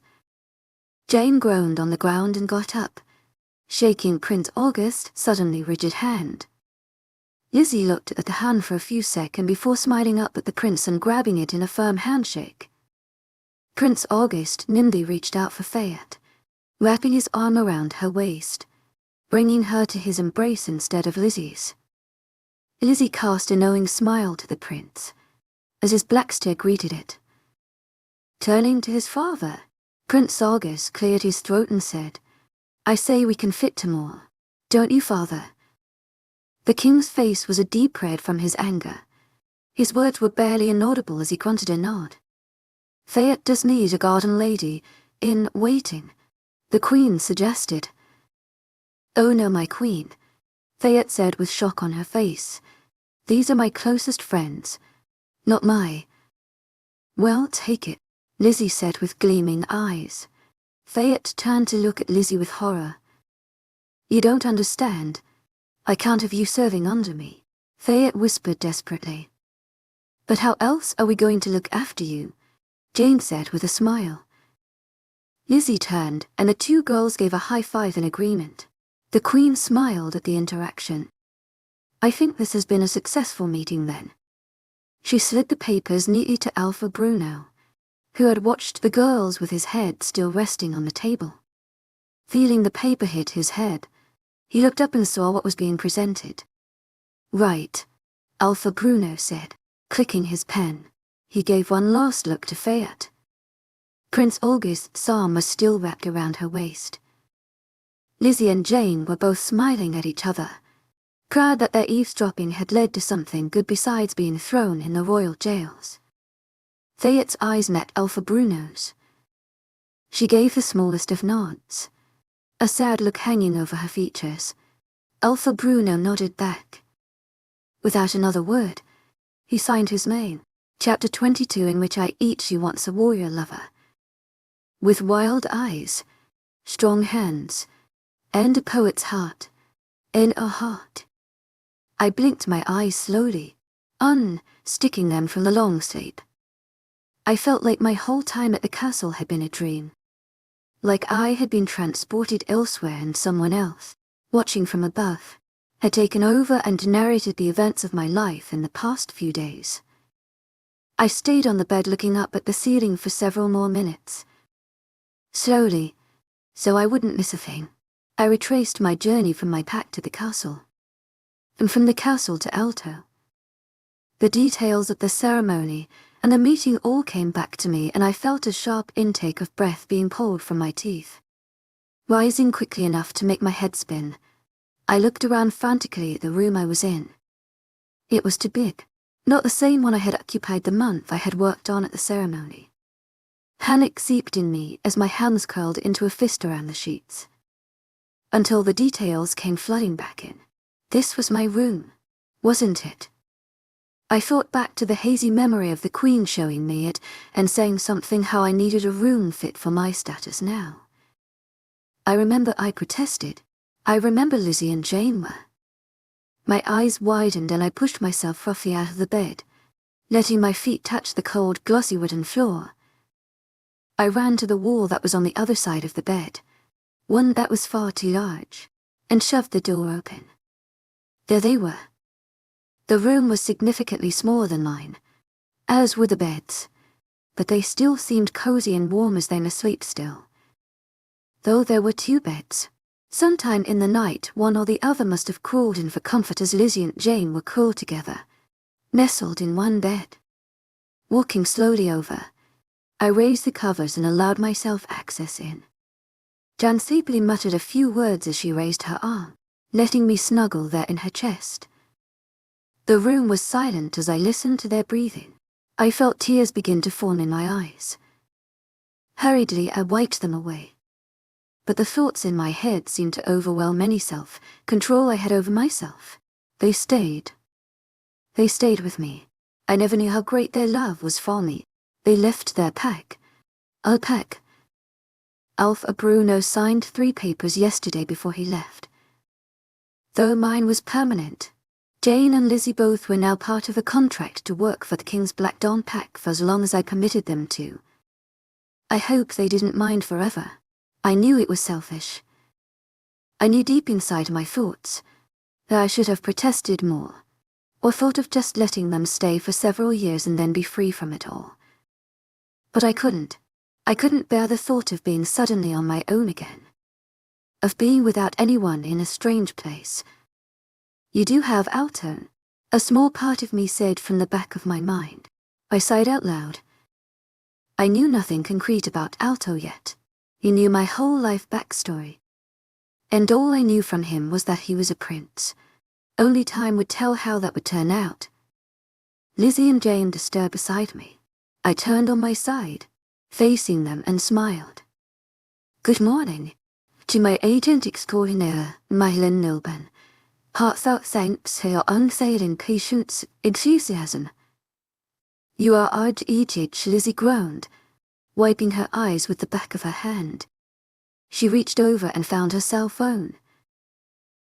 Jane groaned on the ground and got up, shaking Prince August's suddenly rigid hand. Lizzie looked at the hand for a few seconds before smiling up at the prince and grabbing it in a firm handshake. Prince August nimbly reached out for Fayette, wrapping his arm around her waist, bringing her to his embrace instead of Lizzie's. Lizzie cast a knowing smile to the prince, as his black stare greeted it. Turning to his father, Prince August cleared his throat and said, I say we can fit tomorrow, don't you, father? The king's face was a deep red from his anger. His words were barely inaudible as he grunted a nod. "Fayette does need a garden lady in waiting," the queen suggested. "Oh no, my queen," Fayette said with shock on her face. "These are my closest friends, not my—" "Well, take it," Lizzie said with gleaming eyes. Fayette turned to look at Lizzie with horror. "You don't understand. I can't have you serving under me," Fayette whispered desperately. "But how else are we going to look after you?" Jane said with a smile. Lizzie turned, and the two girls gave a high five in agreement. The queen smiled at the interaction. "I think this has been a successful meeting then." She slid the papers neatly to Alpha Bruno, who had watched the girls with his head still resting on the table. Feeling the paper hit his head, he looked up and saw what was being presented. "Right," Alpha Bruno said, clicking his pen. He gave one last look to Fayette. Prince August's arm was still wrapped around her waist. Lizzie and Jane were both smiling at each other, proud that their eavesdropping had led to something good besides being thrown in the royal jails. Fayette's eyes met Alpha Bruno's. She gave the smallest of nods, a sad look hanging over her features. Alpha Bruno nodded back. Without another word, he signed his name. Chapter 22, in which I eat you once a warrior lover. With wild eyes, strong hands, and a poet's heart, in a heart. I blinked my eyes slowly, unsticking them from the long sleep. I felt like my whole time at the castle had been a dream. Like I had been transported elsewhere and someone else, watching from above, had taken over and narrated the events of my life in the past few days. I stayed on the bed looking up at the ceiling for several more minutes. Slowly, so I wouldn't miss a thing, I retraced my journey from my pack to the castle, and from the castle to Alto. The details of the ceremony and the meeting all came back to me, and I felt a sharp intake of breath being pulled from my teeth. Rising quickly enough to make my head spin, I looked around frantically at the room I was in. It was too big. Not the same one I had occupied the month I had worked on at the ceremony. Panic seeped in me as my hands curled into a fist around the sheets. Until the details came flooding back in. This was my room, wasn't it? I thought back to the hazy memory of the Queen showing me it and saying something how I needed a room fit for my status now. I remember I protested. I remember Lizzie and Jane were. My eyes widened and I pushed myself roughly out of the bed, letting my feet touch the cold, glossy wooden floor. I ran to the wall that was on the other side of the bed, one that was far too large, and shoved the door open. There they were. The room was significantly smaller than mine, as were the beds, but they still seemed cozy and warm as they were asleep still. Though there were two beds. Sometime in the night, one or the other must have crawled in for comfort as Lizzie and Jane were curled together, nestled in one bed. Walking slowly over, I raised the covers and allowed myself access in. Jan sleepily muttered a few words as she raised her arm, letting me snuggle there in her chest. The room was silent as I listened to their breathing. I felt tears begin to form in my eyes. Hurriedly, I wiped them away. But the thoughts in my head seemed to overwhelm any self-control I had over myself. They stayed. They stayed with me. I never knew how great their love was for me. They left their pack. Our pack. Alpha Bruno signed 3 papers yesterday before he left. Though mine was permanent, Jane and Lizzie both were now part of a contract to work for the King's Black Dawn pack for as long as I permitted them to. I hope they didn't mind forever. I knew it was selfish. I knew deep inside my thoughts that I should have protested more, or thought of just letting them stay for several years and then be free from it all. But I couldn't. I couldn't bear the thought of being suddenly on my own again. Of being without anyone in a strange place. "You do have Alto," a small part of me said from the back of my mind. I sighed out loud. I knew nothing concrete about Alto yet. He knew my whole life backstory. And all I knew from him was that he was a prince. Only time would tell how that would turn out. Lizzie and Jane stirred beside me. I turned on my side, facing them, and smiled. Good morning. To my agent extraordinaire, Mylan Nilben. Heartfelt thanks for your unfailing patience, enthusiasm. You are Agent, Lizzie groaned, wiping her eyes with the back of her hand. She reached over and found her cell phone.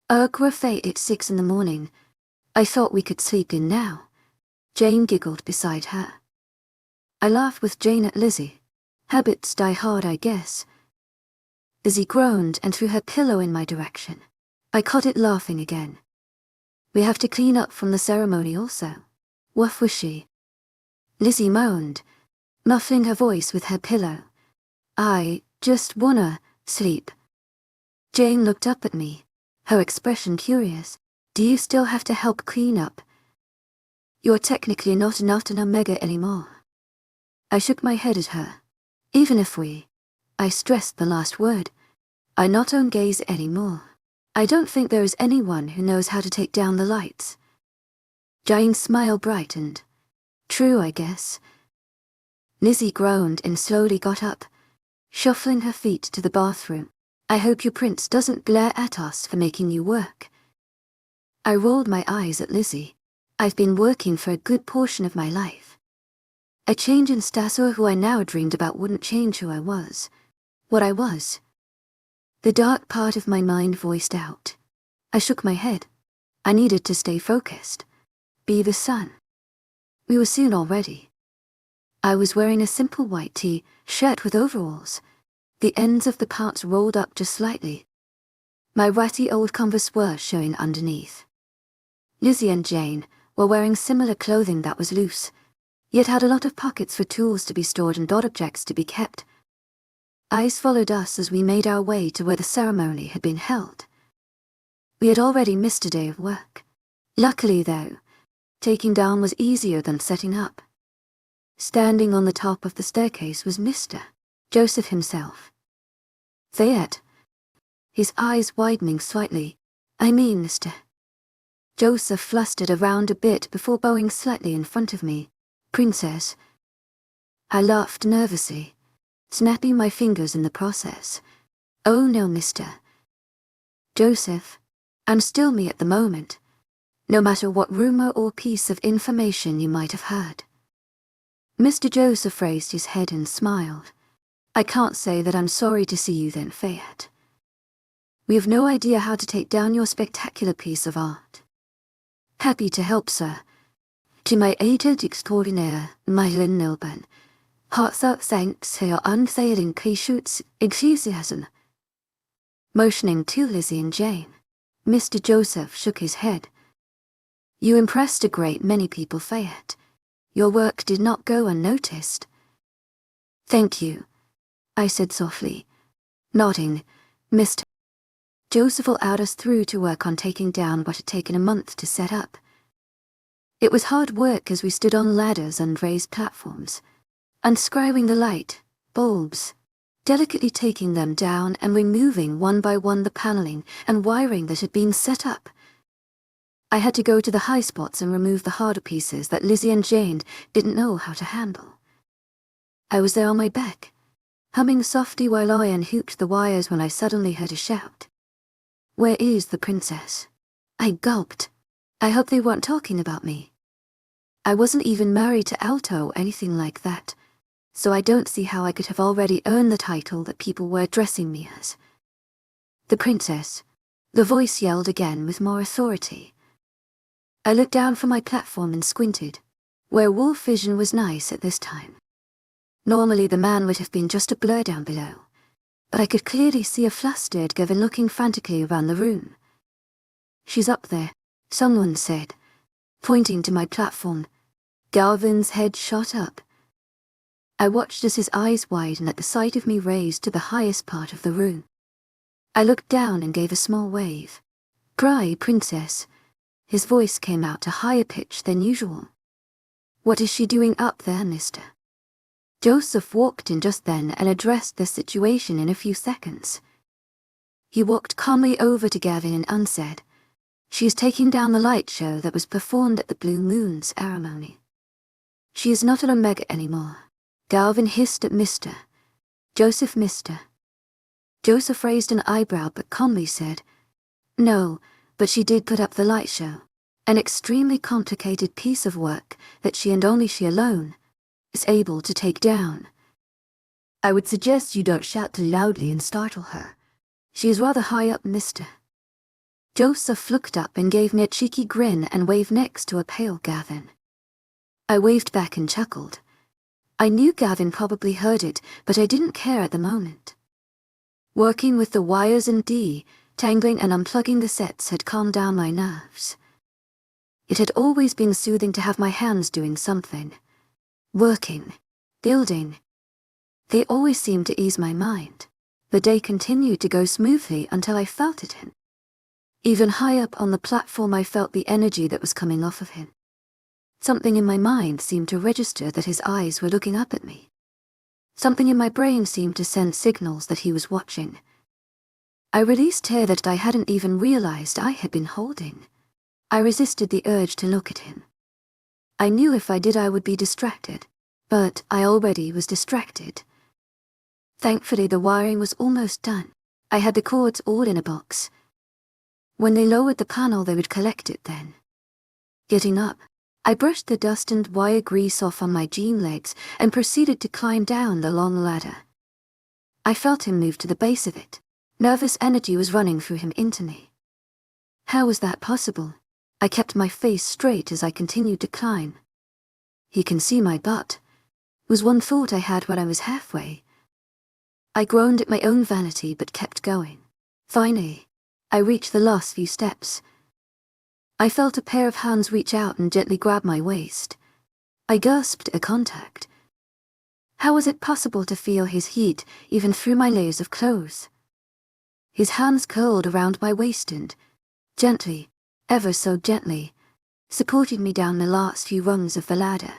Fate at 6 in the morning. I thought we could sleep in now. Jane giggled beside her. I laughed with Jane at Lizzie. Habits die hard, I guess. Lizzie groaned and threw her pillow in my direction. I caught it laughing again. We have to clean up from the ceremony also. What was she? Lizzie moaned, muffling her voice with her pillow. I just wanna sleep. Jane looked up at me, her expression curious. Do you still have to help clean up? You're technically not an Omega anymore. I shook my head at her. Even if I stressed the last word, I not on gaze anymore. I don't think there is anyone who knows how to take down the lights. Jane's smile brightened. True, I guess. Lizzie groaned and slowly got up, shuffling her feet to the bathroom. I hope your prince doesn't glare at us for making you work. I rolled my eyes at Lizzie. I've been working for a good portion of my life. A change in stature who I now dreamed about wouldn't change who I was. What I was. The dark part of my mind voiced out. I shook my head. I needed to stay focused. Be the sun. We were soon already. I was wearing a simple white t-shirt with overalls. The ends of the parts rolled up just slightly. My ratty old Converse were showing underneath. Lizzie and Jane were wearing similar clothing that was loose, yet had a lot of pockets for tools to be stored and odd objects to be kept. Eyes followed us as we made our way to where the ceremony had been held. We had already missed a day of work. Luckily, though, taking down was easier than setting up. Standing on the top of the staircase was Mr. Joseph himself. Fayette. His eyes widening slightly. I mean, Mr. Joseph flustered around a bit before bowing slightly in front of me. Princess. I laughed nervously, snapping my fingers in the process. Oh no, Mr. Joseph. I'm still me at the moment, no matter what rumor or piece of information you might have heard. Mr. Joseph raised his head and smiled. I can't say that I'm sorry to see you then, Fayette. We have no idea how to take down your spectacular piece of art. Happy to help, sir. To my agent extraordinaire, Mylan Nilben. Heartfelt thanks for your unfailing patience, enthusiasm. Motioning to Lizzie and Jane, Mr. Joseph shook his head. You impressed a great many people, Fayette. Your work did not go unnoticed. Thank you, I said softly, nodding. Mr. Joseph allowed us through to work on taking down what had taken a month to set up. It was hard work as we stood on ladders and raised platforms, unscrewing the light, bulbs, delicately taking them down and removing one by one the paneling and wiring that had been set up. I had to go to the high spots and remove the harder pieces that Lizzie and Jane didn't know how to handle. I was there on my back, humming softly while I unhooked the wires when I suddenly heard a shout. Where is the princess? I gulped. I hope they weren't talking about me. I wasn't even married to Alto or anything like that, so I don't see how I could have already earned the title that people were addressing me as. The princess, the voice yelled again with more authority. I looked down from my platform and squinted. Werewolf vision was nice at this time. Normally the man would have been just a blur down below, but I could clearly see a flustered Gavin looking frantically around the room. She's up there, someone said, pointing to my platform. Galvin's head shot up. I watched as his eyes widened at the sight of me raised to the highest part of the room. I looked down and gave a small wave. Cry, princess. His voice came out a higher pitch than usual. What is she doing up there, mister? Joseph walked in just then and addressed the situation in a few seconds. He walked calmly over to Gavin and unsaid, She is taking down the light show that was performed at the Blue Moon ceremony. She is not an Omega anymore. Galvin hissed at Mr. Joseph. Mr. Joseph raised an eyebrow but calmly said, "No, but she did put up the light show. An extremely complicated piece of work that she and only she alone is able to take down. I would suggest you don't shout too loudly and startle her. She is rather high up, Mr. Joseph looked up and gave me a cheeky grin and waved next to a pale Gavin. I waved back and chuckled. I knew Gavin probably heard it, but I didn't care at the moment. Working with the wires and tangling and unplugging the sets had calmed down my nerves. It had always been soothing to have my hands doing something. Working. Building. They always seemed to ease my mind. The day continued to go smoothly until I felt it in. Even high up on the platform I felt the energy that was coming off of him. Something in my mind seemed to register that his eyes were looking up at me. Something in my brain seemed to send signals that he was watching. I released hair that I hadn't even realized I had been holding. I resisted the urge to look at him. I knew if I did I would be distracted, but I already was distracted. Thankfully the wiring was almost done. I had the cords all in a box. When they lowered the panel they would collect it then. Getting up, I brushed the dust and wire grease off on my jean legs and proceeded to climb down the long ladder. I felt him move to the base of it. Nervous energy was running through him into me. How was that possible? I kept my face straight as I continued to climb. He can see my butt, was one thought I had when I was halfway. I groaned at my own vanity but kept going. Finally, I reached the last few steps. I felt a pair of hands reach out and gently grab my waist. I gasped at contact. How was it possible to feel his heat even through my layers of clothes? His hands curled around my waist and, gently, ever so gently, supported me down the last few rungs of the ladder.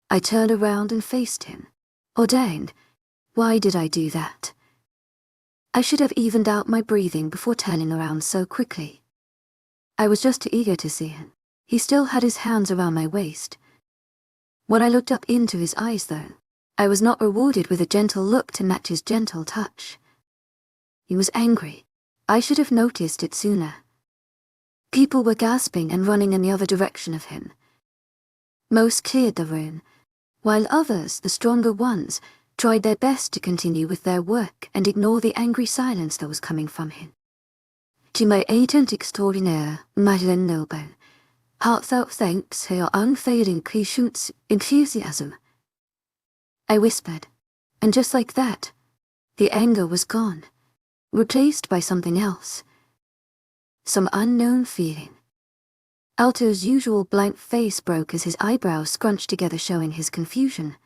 I turned around and faced him. Oh dang, why did I do that? I should have evened out my breathing before turning around so quickly. I was just too eager to see him. He still had his hands around my waist. When I looked up into his eyes, though, I was not rewarded with a gentle look to match his gentle touch. He was angry. I should have noticed it sooner. People were gasping and running in the other direction of him. Most cleared the room, while others, the stronger ones, tried their best to continue with their work and ignore the angry silence that was coming from him. To my agent extraordinaire, Madeleine Noble, heartfelt thanks for your unfailing patience, enthusiasm. I whispered, and just like that, the anger was gone, replaced by something else. Some unknown feeling. Alto's usual blank face broke as his eyebrows scrunched together, showing his confusion.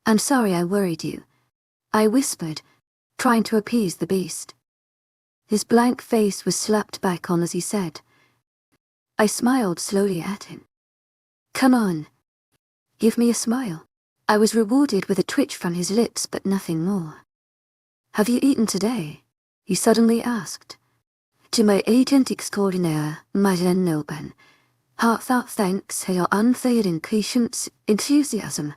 "I'm sorry I worried you," I whispered, trying to appease the beast. His blank face was slapped back on as he said. I smiled slowly at him. "Come on. Give me a smile." I was rewarded with a twitch from his lips, but nothing more. "Have you eaten today?" he suddenly asked. To my agent extraordinaire, Madeleine Noble, heartfelt thanks for your unfailing patience, enthusiasm.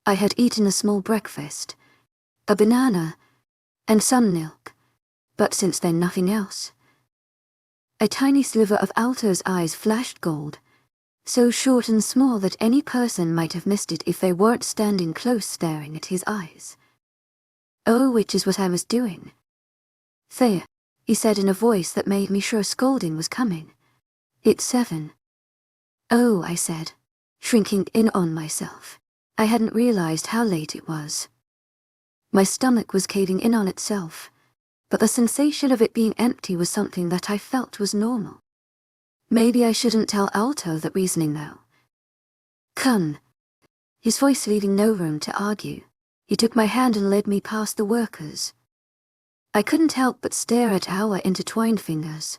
I had eaten a small breakfast, a banana, and some milk, but since then nothing else. A tiny sliver of Alto's eyes flashed gold, so short and small that any person might have missed it if they weren't standing close staring at his eyes. "Oh, which is what I was doing." "There," he said in a voice that made me sure scolding was coming. "It's 7. "Oh," I said, shrinking in on myself. I hadn't realized how late it was. My stomach was caving in on itself, but the sensation of it being empty was something that I felt was normal. Maybe I shouldn't tell Alto that reasoning though. "Come." His voice leaving no room to argue. He took my hand and led me past the workers. I couldn't help but stare at our intertwined fingers.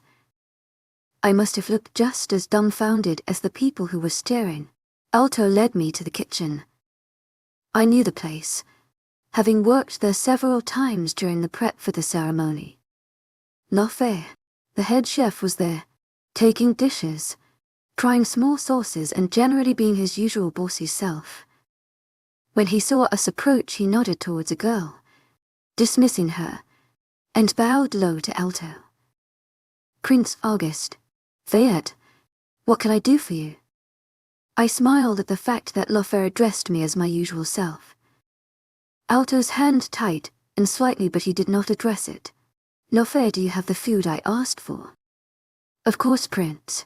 I must have looked just as dumbfounded as the people who were staring. Alto led me to the kitchen. I knew the place, having worked there several times during the prep for the ceremony. "Not fair," The head chef was there, taking dishes, trying small sauces and generally being his usual bossy self. When he saw us approach, he nodded towards a girl, dismissing her, and bowed low to Alto. "Prince August, Fayette, what can I do for you?" I smiled at the fact that l'Enfer addressed me as my usual self. Alto's hand tight and slightly, but he did not address it. "L'Enfer, do you have the food I asked for?" "Of course, Prince."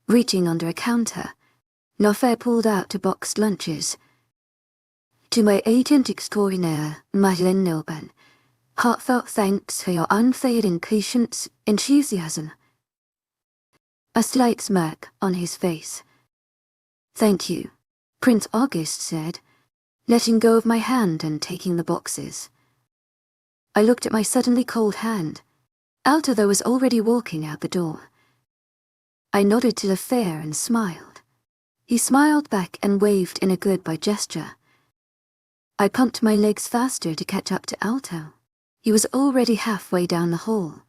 Reaching under a counter, l'Enfer pulled out 2 boxed lunches. "To my agent extraordinaire, Madeleine Nilban, heartfelt thanks for your unfailing patience, enthusiasm." A slight smirk on his face. "Thank you," Prince August said, letting go of my hand and taking the boxes. I looked at my suddenly cold hand. Alto, though, was already walking out the door. I nodded to l'Enfer and smiled. He smiled back and waved in a goodbye gesture. I pumped my legs faster to catch up to Alto. He was already halfway down the hall.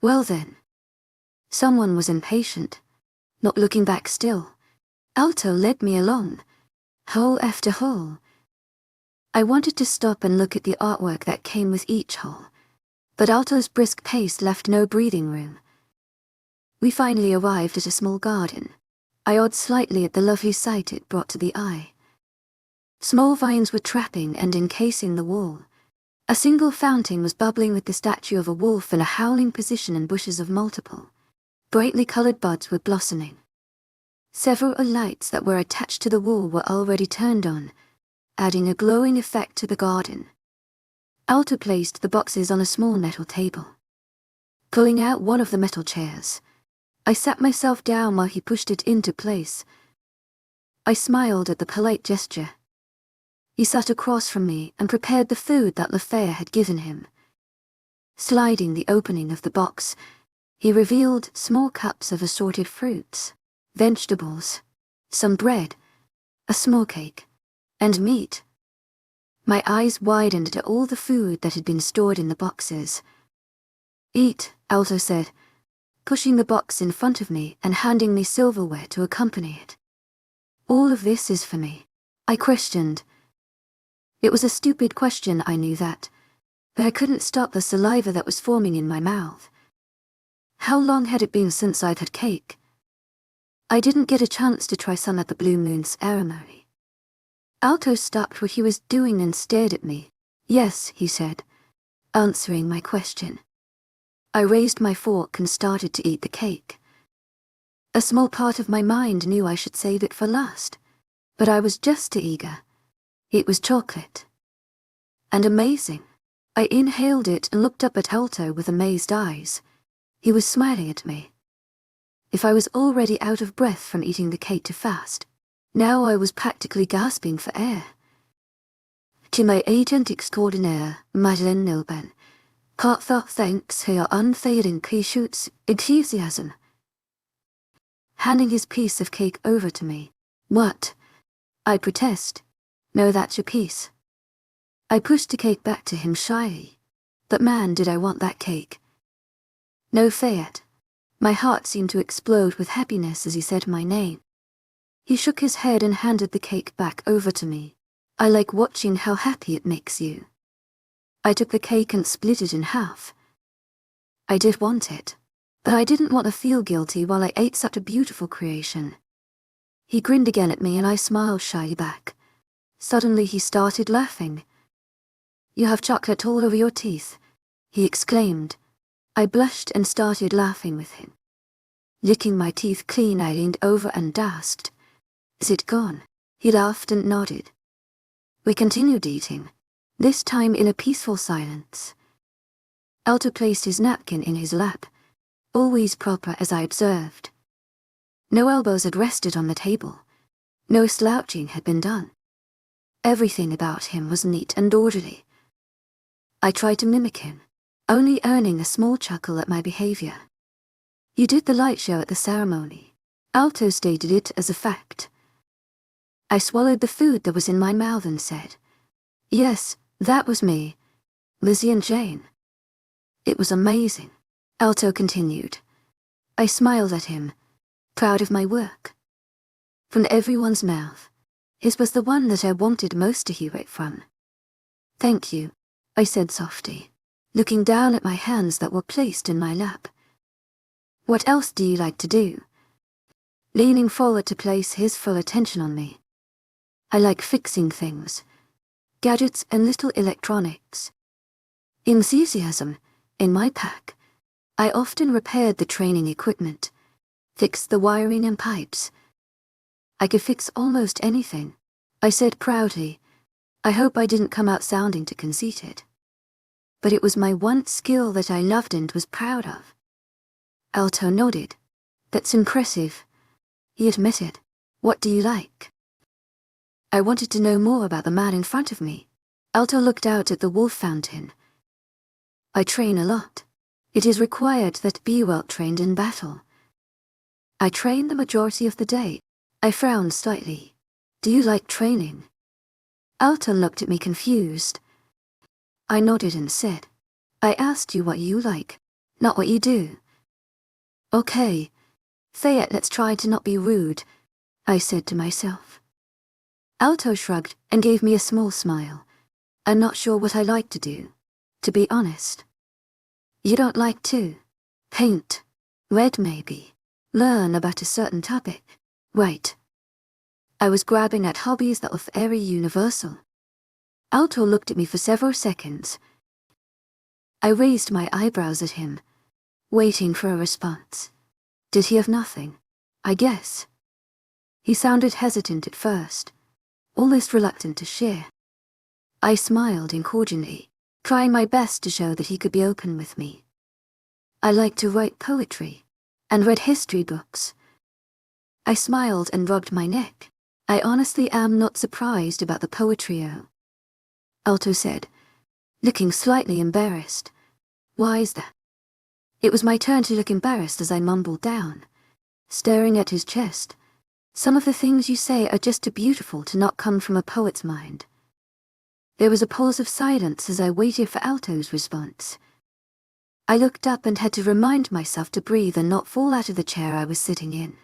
Well then. Someone was impatient. Not looking back still, Alto led me along, hall after hall. I wanted to stop and look at the artwork that came with each hall, but Alto's brisk pace left no breathing room. We finally arrived at a small garden. I awed slightly at the lovely sight it brought to the eye. Small vines were trapping and encasing the wall. A single fountain was bubbling with the statue of a wolf in a howling position, and bushes of multiple, brightly colored buds were blossoming. Several lights that were attached to the wall were already turned on, adding a glowing effect to the garden. Alto placed the boxes on a small metal table. Pulling out one of the metal chairs, I sat myself down while he pushed it into place. I smiled at the polite gesture. He sat across from me and prepared the food that l'Enfer had given him. Sliding the opening of the box, he revealed small cups of assorted fruits, vegetables, some bread, a small cake, and meat. My eyes widened at all the food that had been stored in the boxes. "Eat," Alto said, pushing the box in front of me and handing me silverware to accompany it. "All of this is for me?" I questioned. It was a stupid question, I knew that, but I couldn't stop the saliva that was forming in my mouth. How long had it been since I'd had cake? I didn't get a chance to try some at the Blue Moon ceremony. Alto stopped what he was doing and stared at me. "Yes," he said, answering my question. I raised my fork and started to eat the cake. A small part of my mind knew I should save it for last, but I was just too eager. It was chocolate. And amazing. I inhaled it and looked up at Alto with amazed eyes. He was smiling at me. If I was already out of breath from eating the cake too fast, now I was practically gasping for air. "To my agent extraordinaire, Madeleine Nilban, heartfelt thanks for your unfailing patience, enthusiasm." Handing his piece of cake over to me. "What?" I protest. "No, that's your piece." I pushed the cake back to him shyly. But man, did I want that cake. "No, Fayette." My heart seemed to explode with happiness as he said my name. He shook his head and handed the cake back over to me. "I like watching how happy it makes you." I took the cake and split it in half. I did want it, but I didn't want to feel guilty while I ate such a beautiful creation. He grinned again at me and I smiled shyly back. Suddenly he started laughing. "You have chocolate all over your teeth," he exclaimed. I blushed and started laughing with him. Licking my teeth clean, I leaned over and asked, "Is it gone?" He laughed and nodded. We continued eating, this time in a peaceful silence. Alto placed his napkin in his lap, always proper as I observed. No elbows had rested on the table. No slouching had been done. Everything about him was neat and orderly. I tried to mimic him, only earning a small chuckle at my behavior. "You did the light show at the ceremony." Alto stated it as a fact. I swallowed the food that was in my mouth and said, "Yes, that was me, Lizzie and Jane." "It was amazing," Alto continued. I smiled at him, proud of my work. From everyone's mouth, his was the one that I wanted most to hear it from. Thank you, I said softly, looking down at my hands that were placed in my lap. What else do you like to do? Leaning forward to place his full attention on me. I like fixing things, gadgets and little electronics. Enthusiasm, in my pack. I often repaired the training equipment, fixed the wiring and pipes. I could fix almost anything, I said proudly. I hope I didn't come out sounding too conceited. But it was my one skill that I loved and was proud of. Alto nodded. That's impressive, he admitted. What do you like? I wanted to know more about the man in front of me. Alto looked out at the wolf fountain. I train a lot. It is required that be well trained in battle. I train the majority of the day. I frowned slightly. Do you like training? Alto looked at me confused. I nodded and said, I asked you what you like, not what you do. Okay. Fayette, let's try to not be rude, I said to myself. Alto shrugged and gave me a small smile. I'm not sure what I like to do, to be honest. You don't like to? Paint. Read maybe. Learn about a certain topic. Right. I was grabbing at hobbies that were very universal. Alto looked at me for several seconds. I raised my eyebrows at him, waiting for a response. Did he have nothing? I guess. He sounded hesitant at first, almost reluctant to share. I smiled incordially, trying my best to show that he could be open with me. I like to write poetry, and read history books. I smiled and rubbed my neck. I honestly am not surprised about the poetry-o. Alto said, looking slightly embarrassed. Why is that? It was my turn to look embarrassed as I mumbled down, staring at his chest. Some of the things you say are just too beautiful to not come from a poet's mind. There was a pause of silence as I waited for Alto's response. I looked up and had to remind myself to breathe and not fall out of the chair I was sitting in.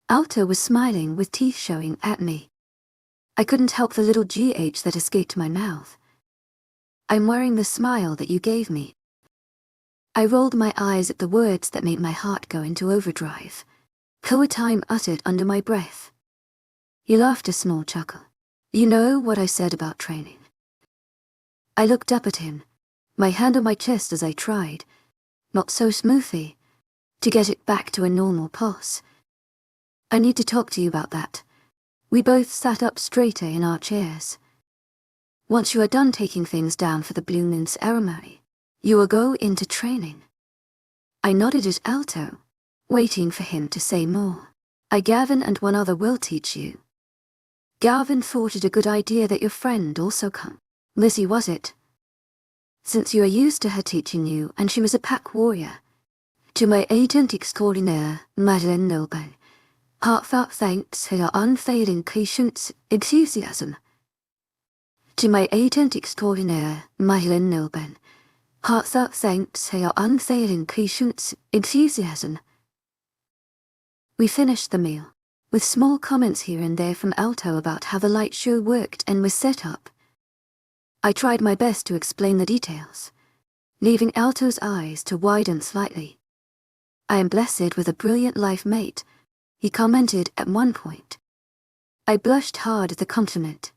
Alto was smiling with teeth showing at me. I couldn't help the little GH that escaped my mouth. I'm wearing the smile that you gave me. I rolled my eyes at the words that made my heart go into overdrive. Poetime uttered under my breath. He laughed a small chuckle. You know what I said about training. I looked up at him, my hand on my chest as I tried, not so smoothly, to get it back to a normal pulse. I need to talk to you about that. We both sat up straighter in our chairs. Once you are done taking things down for the Blue Moon ceremony, you will go into training. I nodded at Alto, waiting for him to say more. Gavin and one other will teach you. Gavin thought it a good idea that your friend also come. Lizzie, was it? Since you are used to her teaching you and she was a pack warrior. To my agent extraordinaire, Madeleine Nilben, heartfelt thanks for your unfailing patience, enthusiasm. To my agent extraordinaire, Madeleine Nilben, heartfelt thanks for your unfailing patience, enthusiasm. We finished the meal, with small comments here and there from Alto about how the light show worked and was set up. I tried my best to explain the details, leaving Alto's eyes to widen slightly. I am blessed with a brilliant life mate, he commented at one point. I blushed hard at the compliment.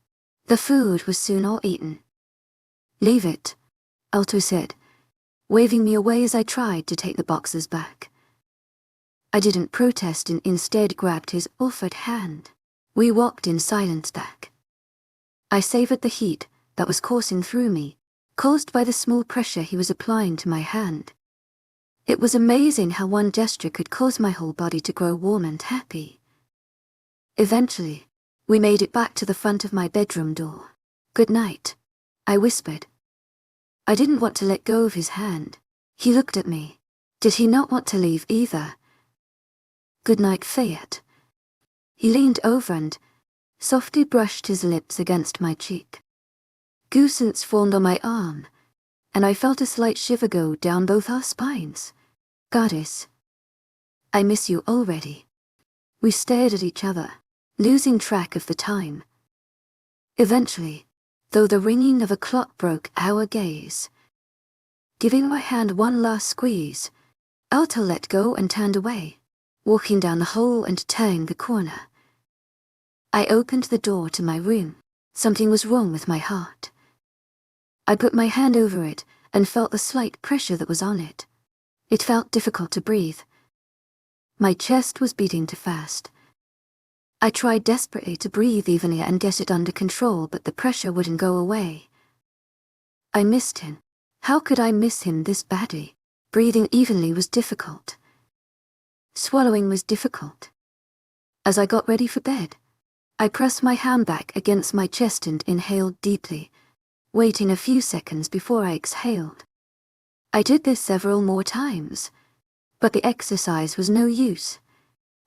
The food was soon all eaten. Leave it, Alto said, waving me away as I tried to take the boxes back. I didn't protest and instead grabbed his offered hand. We walked in silence back. I savored the heat that was coursing through me, caused by the small pressure he was applying to my hand. It was amazing how one gesture could cause my whole body to grow warm and happy. Eventually, we made it back to the front of my bedroom door. Good night, I whispered. I didn't want to let go of his hand. He looked at me. Did he not want to leave either? Good night, Fayette. He leaned over and softly brushed his lips against my cheek. Goosebumps formed on my arm, and I felt a slight shiver go down both our spines. Goddess, I miss you already. We stared at each other, losing track of the time. Eventually, though the ringing of a clock broke our gaze, giving my hand one last squeeze, Alto let go and turned away, walking down the hall and turning the corner. I opened the door to my room. Something was wrong with my heart. I put my hand over it and felt the slight pressure that was on it. It felt difficult to breathe. My chest was beating too fast. I tried desperately to breathe evenly and get it under control, but the pressure wouldn't go away. I missed him. How could I miss him this badly? Breathing evenly was difficult. Swallowing was difficult. As I got ready for bed, I pressed my hand back against my chest and inhaled deeply, waiting a few seconds before I exhaled. I did this several more times, but the exercise was no use.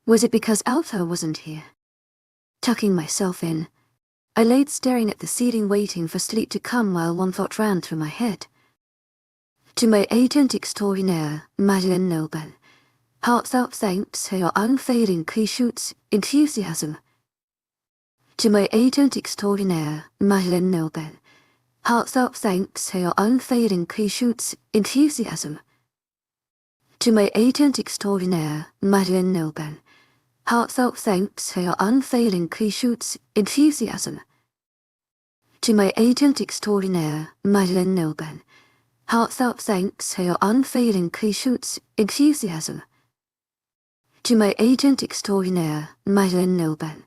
Was it because Alpha wasn't here? Tucking myself in, I laid staring at the ceiling waiting for sleep to come while one thought ran through my head. To my agent extraordinaire, Madeleine Noble, heartfelt thanks for your unfailing patience, enthusiasm. To my agent extraordinaire, Madeleine Noble, heartfelt thanks for your unfailing patience, enthusiasm. To my agent extraordinaire, Madeleine Noble, heartfelt thanks for your unfailing patience, enthusiasm. To my agent extraordinaire, Madeleine Noble, heartfelt thanks for your unfailing patience, enthusiasm. To my agent extraordinaire, Madeleine Noble,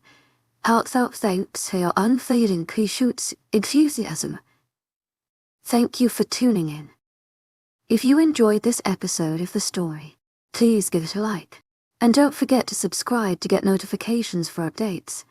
heartfelt thanks for your unfailing patience, enthusiasm. Thank you for tuning in. If you enjoyed this episode of the story, please give it a like. And don't forget to subscribe to get notifications for updates.